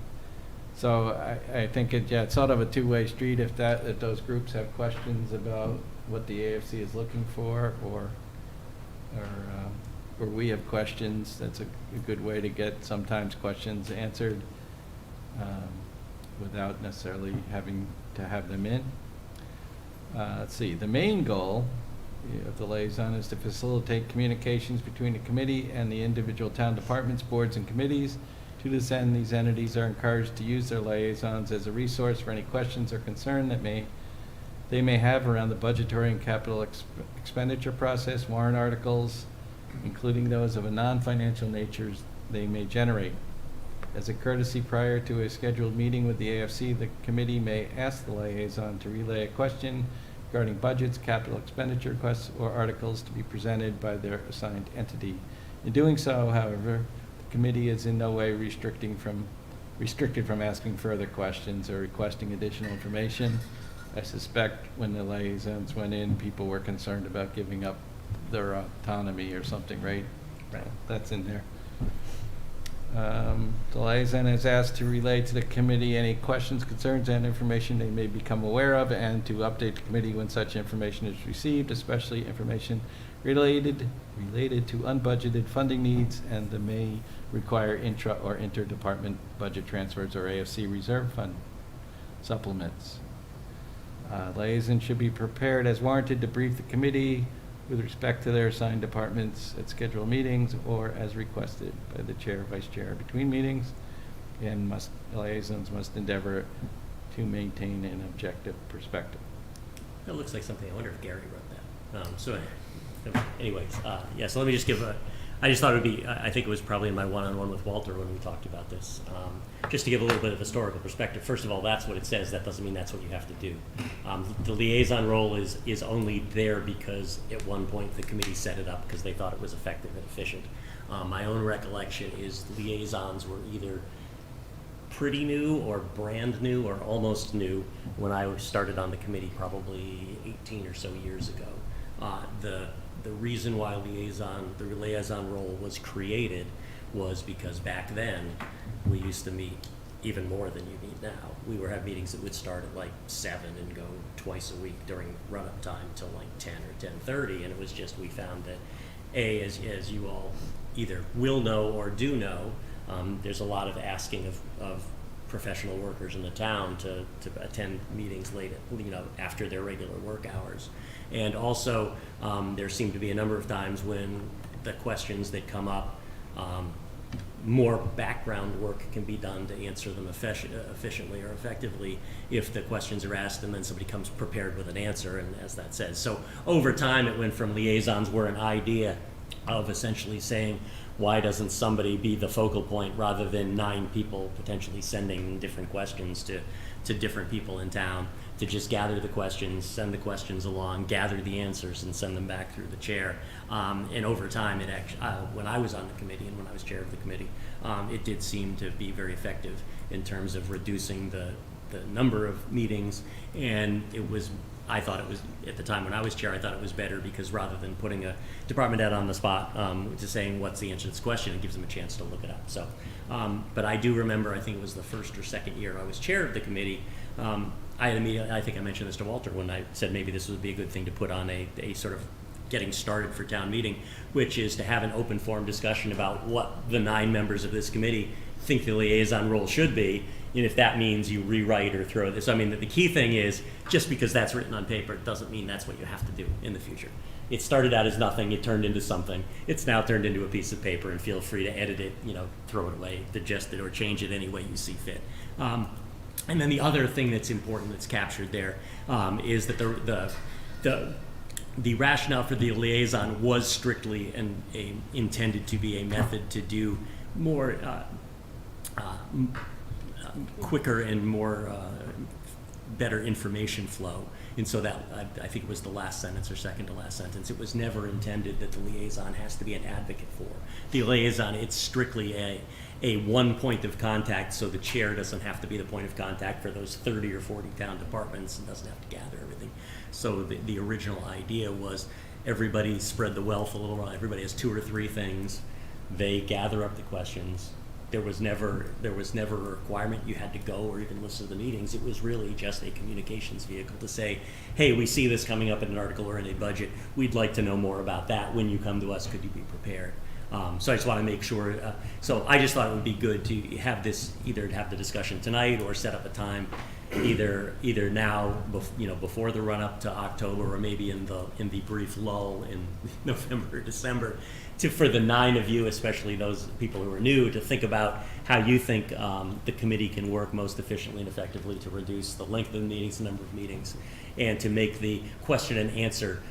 So I think it's sort of a two-way street if those groups have questions about what the AFC is looking for, or we have questions. That's a good way to get sometimes questions answered without necessarily having to have them in. Let's see, the main goal of the liaison is to facilitate communications between the committee and the individual town departments, boards, and committees. To this end, these entities are encouraged to use their liaisons as a resource for any questions or concern that they may have around the budgetary and capital expenditure process, warrant articles, including those of a non-financial nature they may generate. As a courtesy prior to a scheduled meeting with the AFC, the committee may ask the liaison to relay a question regarding budgets, capital expenditure requests, or articles to be presented by their assigned entity. In doing so, however, the committee is in no way restricted from asking further questions or requesting additional information. I suspect when the liaisons went in, people were concerned about giving up their autonomy or something, right? Right. That's in there. The liaison is asked to relay to the committee any questions, concerns, and information they may become aware of, and to update the committee when such information is received, especially information related to unbudgeted funding needs and that may require intra or interdepartment budget transfers or AFC reserve fund supplements. Liaison should be prepared as warranted to brief the committee with respect to their assigned departments at scheduled meetings or as requested by the chair or vice chair between meetings, and liaisons must endeavor to maintain an objective perspective. That looks like something, I wonder if Gary wrote that. So anyways, yeah, so let me just give I just thought it would be, I think it was probably in my one-on-one with Walter when we talked about this, just to give a little bit of historical perspective. First of all, that's what it says. That doesn't mean that's what you have to do. The liaison role is only there because at one point the committee set it up because they thought it was effective and efficient. My own recollection is liaisons were either pretty new or brand new or almost new when I started on the committee probably 18 or so years ago. The reason why the liaison role was created was because back then we used to meet even more than you meet now. We would have meetings that would start at like 7 and go twice a week during run-up time till like 10 or 10:30, and it was just, we found that as you all either will know or do know, there's a lot of asking of professional workers in the town to attend meetings late, after their regular work hours. And also, there seem to be a number of times when the questions that come up, more background work can be done to answer them efficiently or effectively if the questions are asked and then somebody comes prepared with an answer, and as that says. So over time, it went from liaisons were an idea of essentially saying, why doesn't somebody be the focal point rather than 9 people potentially sending different questions to different people in town, to just gather the questions, send the questions along, gather the answers, and send them back through the chair. And over time, it actually, when I was on the committee and when I was chair of the committee, it did seem to be very effective in terms of reducing the number of meetings. And I thought it was, at the time when I was chair, I thought it was better because rather than putting a department head on the spot, just saying what's the answer to this question, it gives them a chance to look it up. So, but I do remember, I think it was the first or second year I was chair of the committee, I had a meeting, I think I mentioned this to Walter when I said maybe this would be a good thing to put on a sort of getting started for town meeting, which is to have an open forum discussion about what the 9 members of this committee think the liaison role should be, and if that means you rewrite or throw this. I mean, the key thing is, just because that's written on paper, it doesn't mean that's what you have to do in the future. It started out as nothing, it turned into something. It's now turned into a piece of paper, and feel free to edit it, throw it away, digest it, or change it any way you see fit. And then the other thing that's important that's captured there is that the rationale for the liaison was strictly intended to be a method to do more quicker and more better information flow. And so that, I think it was the last sentence or second to last sentence, it was never intended that the liaison has to be an advocate for. The liaison, it's strictly a one point of contact, so the chair doesn't have to be the point of contact for those 30 or 40 town departments and doesn't have to gather everything. So the original idea was everybody spread the wealth a little. Everybody has 2 or 3 things. They gather up the questions. There was never a requirement you had to go or even listen to the meetings. It was really just a communications vehicle to say, hey, we see this coming up in an article or in a budget. We'd like to know more about that. When you come to us, could you be prepared? So I just want to make sure. So I just thought it would be good to have this, either have the discussion tonight or set up a time either now, before the run-up to October, or maybe in the brief lull in November or December, for the 9 of you, especially those people who are new, to think about how you think the committee can work most efficiently and effectively to reduce the length of the meetings, the number of meetings, and to make the question and answer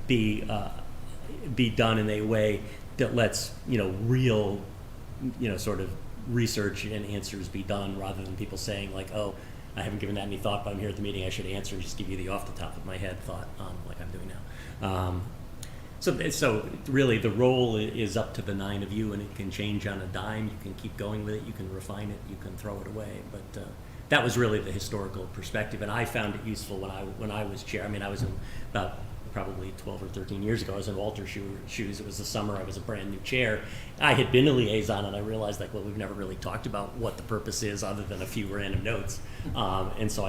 be done in a way that lets real sort of research and answers be done, rather than people saying like, oh, I haven't given that any thought, but I'm here at the meeting, I should answer, and just give you the off the top of my head thought, like I'm doing now. So really the role is up to the 9 of you, and it can change on a dime. You can keep going with it, you can refine it, you can throw it away, but that was really the historical perspective, and I found it useful when I was chair. I mean, I was in about probably 12 or 13 years ago. I was in Walter's shoes. It was the summer. I was a brand new chair. I had been a liaison, and I realized, like, well, we've never really talked about what the purpose is other than a few random notes. And so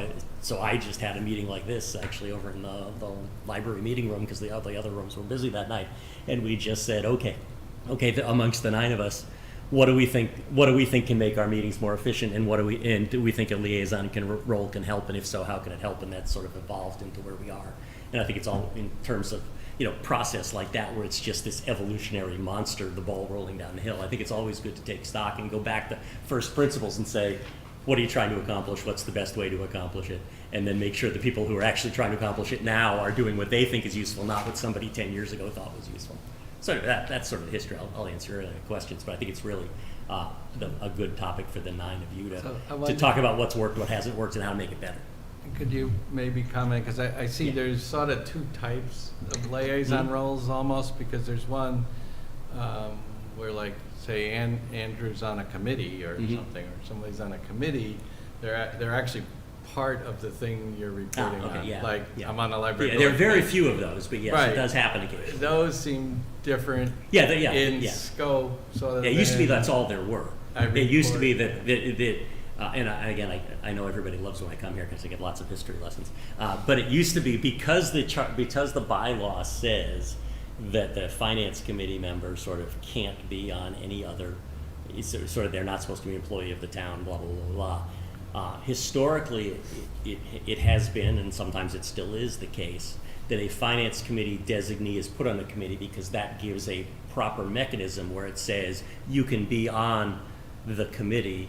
I just had a meeting like this, actually, over in the library meeting room, because the other rooms were busy that night. And we just said, okay, amongst the 9 of us, what do we think can make our meetings more efficient, and do we think a liaison role can help, and if so, how can it help? And that sort of evolved into where we are. And I think it's all in terms of process like that, where it's just this evolutionary monster, the ball rolling down the hill. I think it's always good to take stock and go back to first principles and say, what are you trying to accomplish? What's the best way to accomplish it? And then make sure the people who are actually trying to accomplish it now are doing what they think is useful, not what somebody 10 years ago thought was useful. So that's sort of the history. I'll answer questions, but I think it's really a good topic for the 9 of you to talk about what's worked, what hasn't worked, and how to make it better. Could you maybe comment, because I see there's sort of 2 types of liaison roles almost, because there's one where, like, say Andrew's on a committee or something, or somebody's on a committee, they're actually part of the thing you're reporting on. Yeah, like, yeah. I'm on a library. Yeah, there are very few of those, but yes, Right. It does happen occasionally. Those seem different in scope. So It used to be that's all there were. It used to be report- that I know everybody loves when I come here because I get lots of history lessons. But it used to be because the bylaw says that the finance committee member sort of can't be on any other, sort of they're not supposed to be an employee of the town, blah, blah, blah, blah. Historically, it has been, and sometimes it still is the case, that a finance committee designee is put on the committee because that gives a proper mechanism where it says you can be on the committee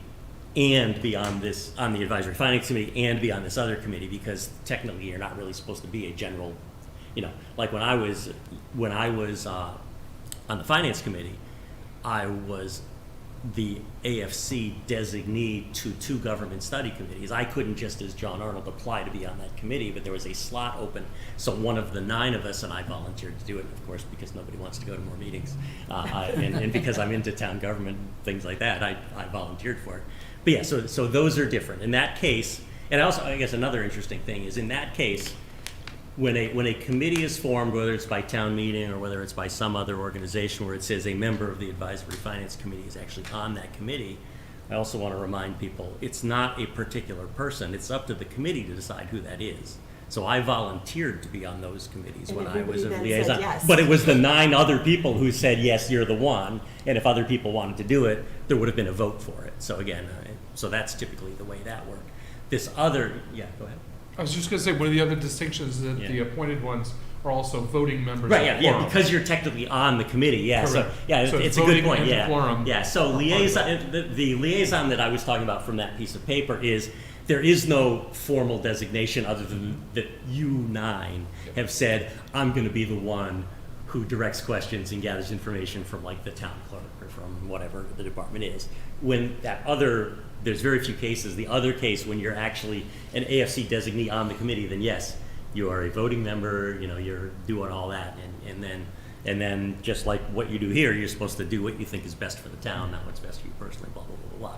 and be on the advisory finance committee and be on this other committee, because technically you're not really supposed to be a general, like when I was on the finance committee, I was the AFC designee to 2 government study committees. I couldn't, just as John Arnold, apply to be on that committee, but there was a slot open. So one of the 9 of us, and I volunteered to do it, of course, because nobody wants to go to more meetings, and because I'm into town government, things like that, I volunteered for it. But yeah, so those are different. In that case, and also, I guess another interesting thing is, in that case, when a committee is formed, whether it's by town meeting or whether it's by some other organization where it says a member of the advisory finance committee is actually on that committee, I also want to remind people it's not a particular person. It's up to the committee to decide who that is. So I volunteered to be on those committees And when I was a everybody then liaison. said yes. But it was the 9 other people who said, yes, you're the one. And if other people wanted to do it, there would have been a vote for it. So again, so that's typically the way that worked. This other, yeah, go ahead. I was just gonna say, one of the other distinctions is that the Yeah. appointed ones are also voting members Right, of yeah, quorum. because you're technically on the committee, yeah, so, Correct. yeah, So it's a good voting point, and yeah. quorum Yeah, so are part of liaison, the liaison that I was talking about from that piece of paper is, there is no formal designation other than that you 9 have said, I'm gonna be the one who directs questions and gathers information from, like, the town clerk or from whatever the department is. When that other, there's very few cases, the other case when you're actually an AFC designee on the committee, then yes, you are a voting member, you're doing all that, and then just like what you do here, you're supposed to do what you think is best for the town, not what's best for you personally, blah, blah, blah, blah.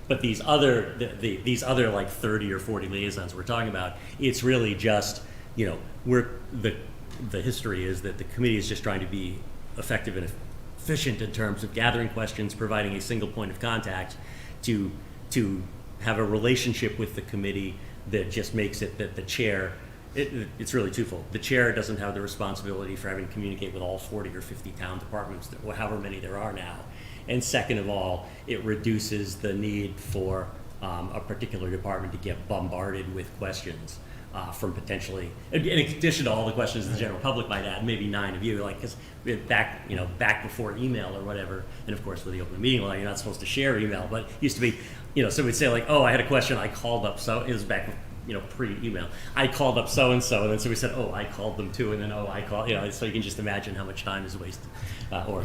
But these other, these other like 30 or 40 liaisons we're talking about, it's really just, the history is that the committee is just trying to be effective and efficient in terms of gathering questions, providing a single point of contact to have a relationship with the committee that just makes it that the chair, it's really twofold. The chair doesn't have the responsibility for having to communicate with all 40 or 50 town departments, however many there are now. And second of all, it reduces the need for a particular department to get bombarded with questions from potentially, in addition to all the questions the general public might add, maybe 9 of you, like, because back before email or whatever, and of course with the open meeting law, you're not supposed to share email, but it used to be, so we'd say like, oh, I had a question, I called up, so it was back, pre-email. I called up so-and-so, and then so we said, oh, I called them too, and then, oh, I called, so you can just imagine how much time is wasted, or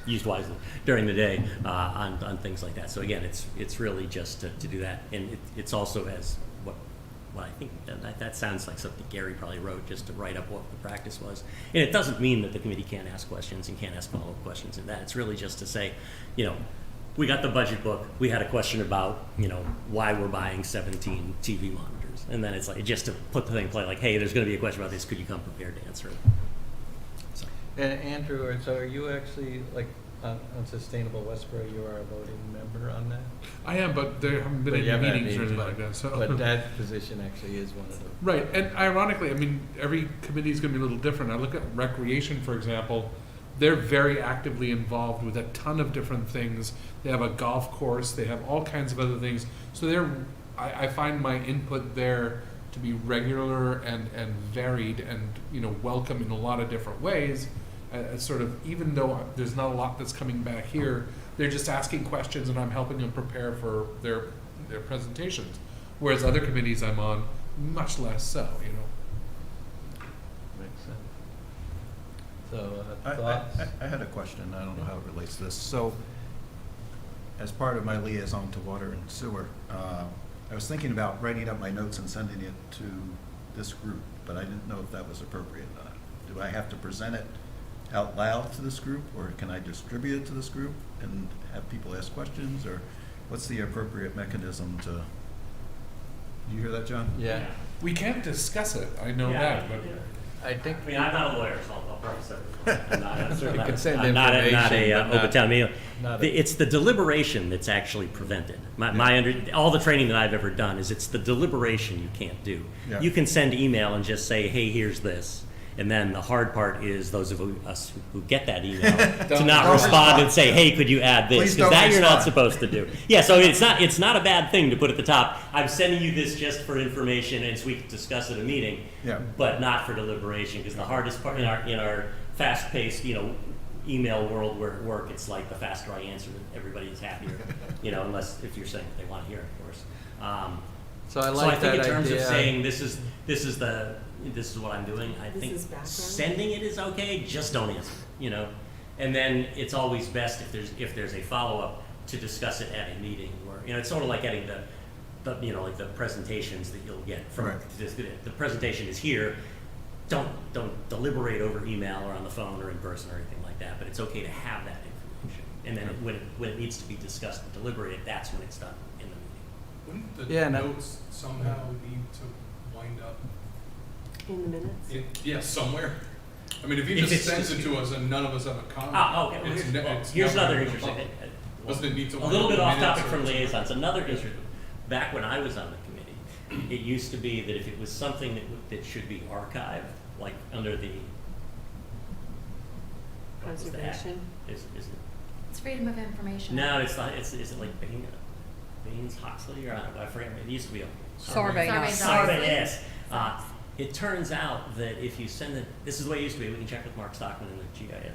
used wisely during the day on things like that. So again, it's really just to do that, and it's also as what I think that sounds like something Gary probably wrote just to write up what the practice was. And it doesn't mean that the committee can't ask questions and can't ask follow-up questions and that. It's really just to say, we got the budget book. We had a question about, why we're buying 17 TV monitors. And then it's like, just to put the thing in play, like, hey, there's going to be a question about this. Could you come prepared to answer it? So. And Andrew, so are you actually, like, on Sustainable Westborough, you are a voting member on that? I am, but there haven't been But you any haven't had meetings or anything meetings, like that, so. But that position actually is one of the. Right, and ironically, I mean, every committee is going to be a little different. I look at recreation, for example. They're very actively involved with a ton of different things. They have a golf course. They have all kinds of other things. So I find my input there to be regular and varied and welcome in a lot of different ways. Sort of, even though there's not a lot that's coming back here, they're just asking questions and I'm helping them prepare for their presentations. Whereas other committees I'm on, much less so, Makes sense. So, I thoughts? had a question, I don't know how it relates to this. So, as part of my liaison to water and sewer, I was thinking about writing up my notes and sending it to this group, but I didn't know if that was appropriate or not. Do I have to present it out loud to this group, or can I distribute it to this group and have people ask questions, or what's the appropriate mechanism to, do you hear that, John? Yeah, we can't discuss it, I know that, but. I think. I mean, I'm not a lawyer, so I'll preface everything. You can send I'm not information, a but not- open town meeting. not a- It's the deliberation that's actually prevented. All the training that I've ever done is it's the deliberation you can't do. Yeah. You can send email and just say, hey, here's this. And then the hard part is those of us who get that email to not Don't respond respond. and say, hey, could you add this? Please Because don't that you're not respond. supposed to do. Yeah, so it's not a bad thing to put at the top, I'm sending you this just for information and so we can discuss at a meeting, Yeah. but not for deliberation, because the hardest part in our fast-paced, email world where at work, it's like the faster I answer, everybody is happier, unless if you're saying what they want to hear, of course. So I So I like think that in terms idea. of saying this is what I'm doing, I This think is background? sending it is okay, just don't answer, And then it's always best if there's a follow-up to discuss it at a meeting, where, it's sort of like getting like the presentations that you'll get from, Right. the presentation is here, don't deliberate over email or on the phone or in person or anything like that, but it's okay to have that information. And then when it needs to be discussed and deliberated, that's when it's done in the meeting. Wouldn't the Yeah, no. notes somehow need to wind up In the minutes? somewhere? I mean, if he If just it's sends just- it to us and none of us have a comment. Okay. Well, it's here's never another gonna interesting come thing. up. Doesn't it need to A wind little up bit in off minutes topic or from something? liaisons. Another issue. Back when I was on the committee, it used to be that if it was something that should be archived, like under the what was the act? Conservation? Is it? It's freedom of information. No, it's not. Is it like Baines Huxley or I forget. It used to be a Sarbanes-Oxley. Sarbanes. It turns out that if you send it, this is the way it used to be. We can check with Mark Stockman and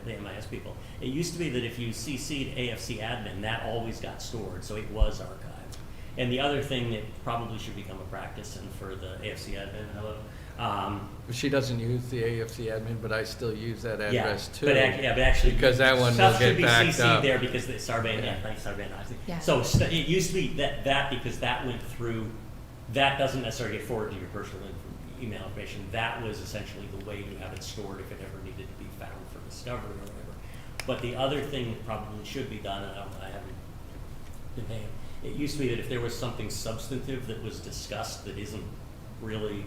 the MIS people. It used to be that if you CC'd AFC admin, that always got stored, so it was archived. And the other thing that probably should become a practice, and for the AFC admin, She doesn't use the AFC admin, but I still use that address too. But actually, Because that one stuff will should get be backed CC'd up. there because the thanks Sarbanes-Oxley. Yeah. So it used to be that because that went through, that doesn't necessarily get forwarded to your personal email information. That was essentially the way to have it stored if it ever needed to be found for discovery or whatever. But the other thing that probably should be done, and I haven't been paying, it used to be that if there was something substantive that was discussed that isn't really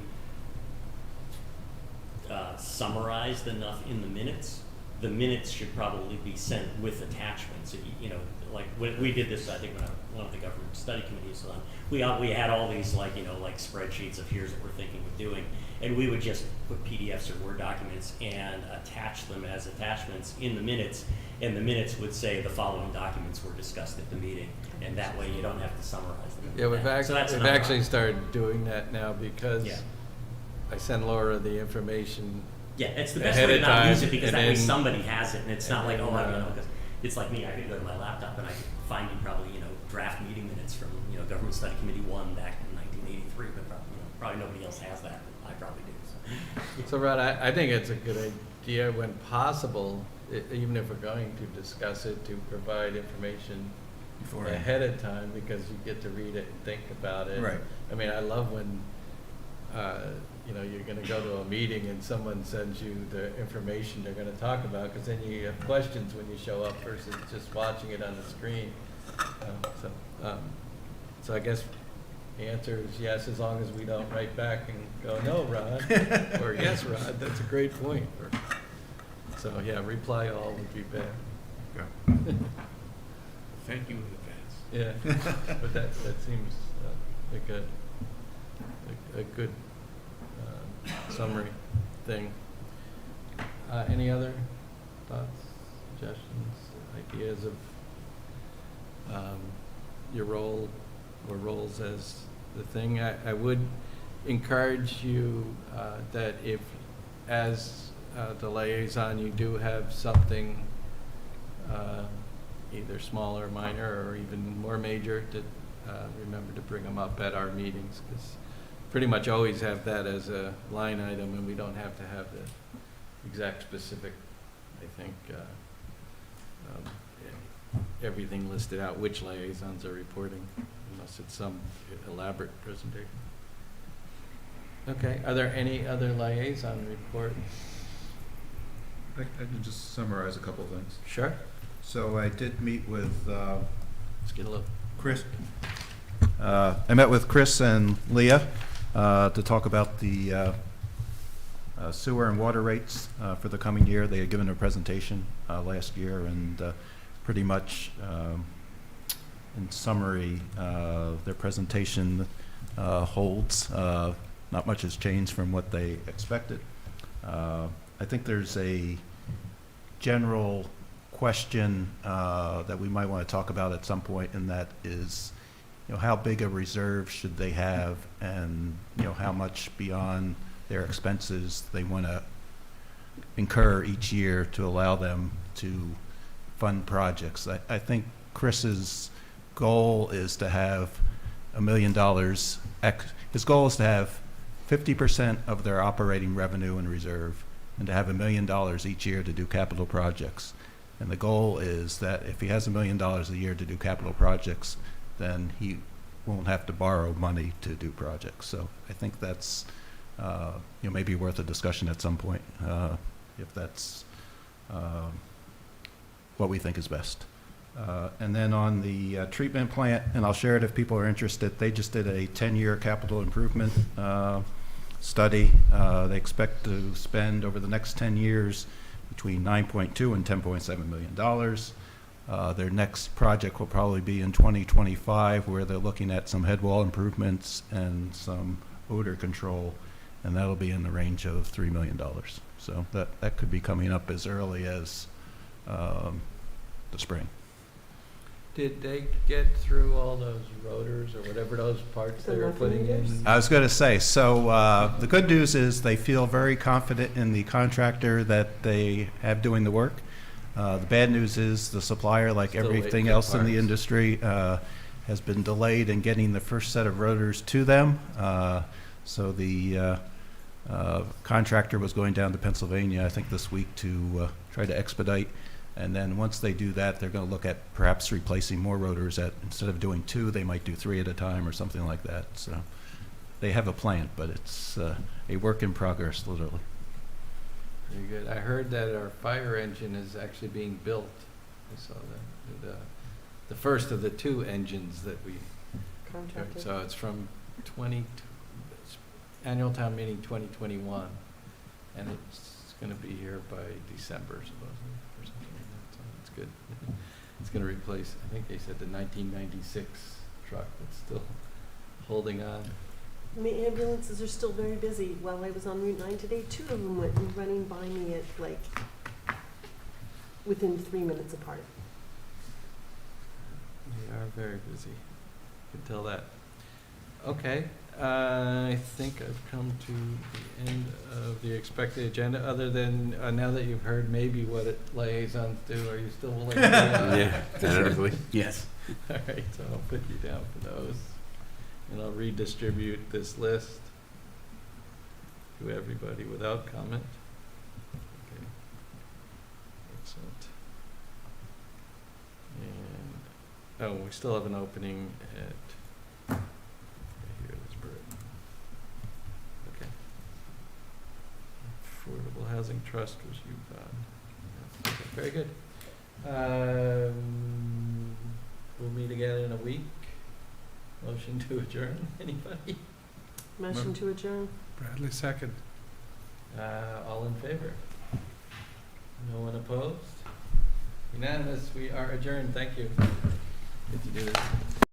summarized enough in the minutes, the minutes should probably be sent with attachments. If you know, like when we did this, I think when one of the government study committees was on, we had all these like spreadsheets of here's what we're thinking of doing, and we would just put PDFs or Word documents and attach them as attachments in the minutes, and the minutes would say the following documents were discussed at the meeting, and that way you don't have to summarize them. Yeah, we've So that's we've another actually option. started doing that now because Yeah. I send Laura the information. Yeah, it's the best Ahead way to of not use time, it because and that way then- somebody has it, and it's not and like, then, because it's like me, I could go to my laptop and I could find you probably, draft meeting minutes from, Government Study Committee 1 back in 1983, but probably nobody else has that, but I probably do, so. So Rod, I think it's a good idea when possible, even if we're going to discuss it, to provide information Beforehand. ahead of time because you get to read it and think about it. Right. I mean, I love when, you're going to go to a meeting and someone sends you the information they're going to talk about because then you have questions when you show up versus just watching it on the screen. So I guess the answer is yes, as long as we don't write back and go, no, Rod, or yes, Rod, that's a great point. So yeah, reply all would be bad. Thank you in advance. Yeah, but that seems like a good summary thing. Any other thoughts, suggestions, ideas of your role or roles as the thing? I would encourage you that if, as the liaison, you do have something either small or minor or even more major, to remember to bring them up at our meetings, because pretty much always have that as a line item, and we don't have to have the exact specific, I think, everything listed out, which liaisons are reporting, unless it's some elaborate presentation. Okay, are there any other liaison reports? I can just summarize a couple of things. Sure. So I did meet with Let's get a look. Chris. I met with Chris and Leah to talk about the sewer and water rates for the coming year. They had given a presentation last year, and pretty much, in summary, their presentation holds. Not much has changed from what they expected. I think there's a general question that we might want to talk about at some point, and that is, how big a reserve should they have, and how much beyond their expenses they want to incur each year to allow them to fund projects. I think Chris's goal is to have $1 million. His goal is to have 50% of their operating revenue in reserve, and to have $1 million each year to do capital projects. And the goal is that if he has $1 million a year to do capital projects, then he won't have to borrow money to do projects. So I think that's maybe worth a discussion at some point, if that's what we think is best. And then on the treatment plant, and I'll share it if people are interested, they just did a 10-year capital improvement study. They expect to spend over the next 10 years between $9.2 and $10.7 million. Their next project will probably be in 2025, where they're looking at some head wall improvements and some odor control, and that'll be in the range of $3 million. So that could be coming up as early as the spring. Did they get through all those rotors or whatever those parts they were putting in? I was going to say, so the good news is they feel very confident in the contractor that they have doing the work. The bad news is the supplier, like Still waiting everything for else in the parts. industry, has been delayed in getting the first set of rotors to them. So the contractor was going down to Pennsylvania, I think this week, to try to expedite. And then once they do that, they're going to look at perhaps replacing more rotors. Instead of doing 2, they might do 3 at a time or something like that. So they have a plan, but it's a work in progress, literally. Very good. I heard that our fire engine is actually being built. I saw that. The first of the 2 engines that we, so it's from annual town meeting 2021. And it's gonna be here by December supposedly, or something like that, so that's good. It's gonna replace, I think they said, the 1996 truck that's still holding on. And the ambulances are still very busy. While I was on Route 9 today, 2 of them went running by me at like within 3 minutes apart. We are very busy. You can tell that. Okay, I think I've come to the end of the expected agenda, other than, now that you've heard maybe what liaisons do, are you still willing to? Yeah, tentatively. Yes. All right, so I'll put you down for those, and I'll redistribute this list to everybody without comment. Okay. Excellent. And, oh, we still have an opening at, right here, this bird. Okay. Affordable Housing Trust was you, Bob. Okay, very good. We'll meet again in a week. Motion to adjourn, anybody? Motion to adjourn. Bradley second. All in favor? No one opposed? Unanimous, we are adjourned, thank you. Good to do this.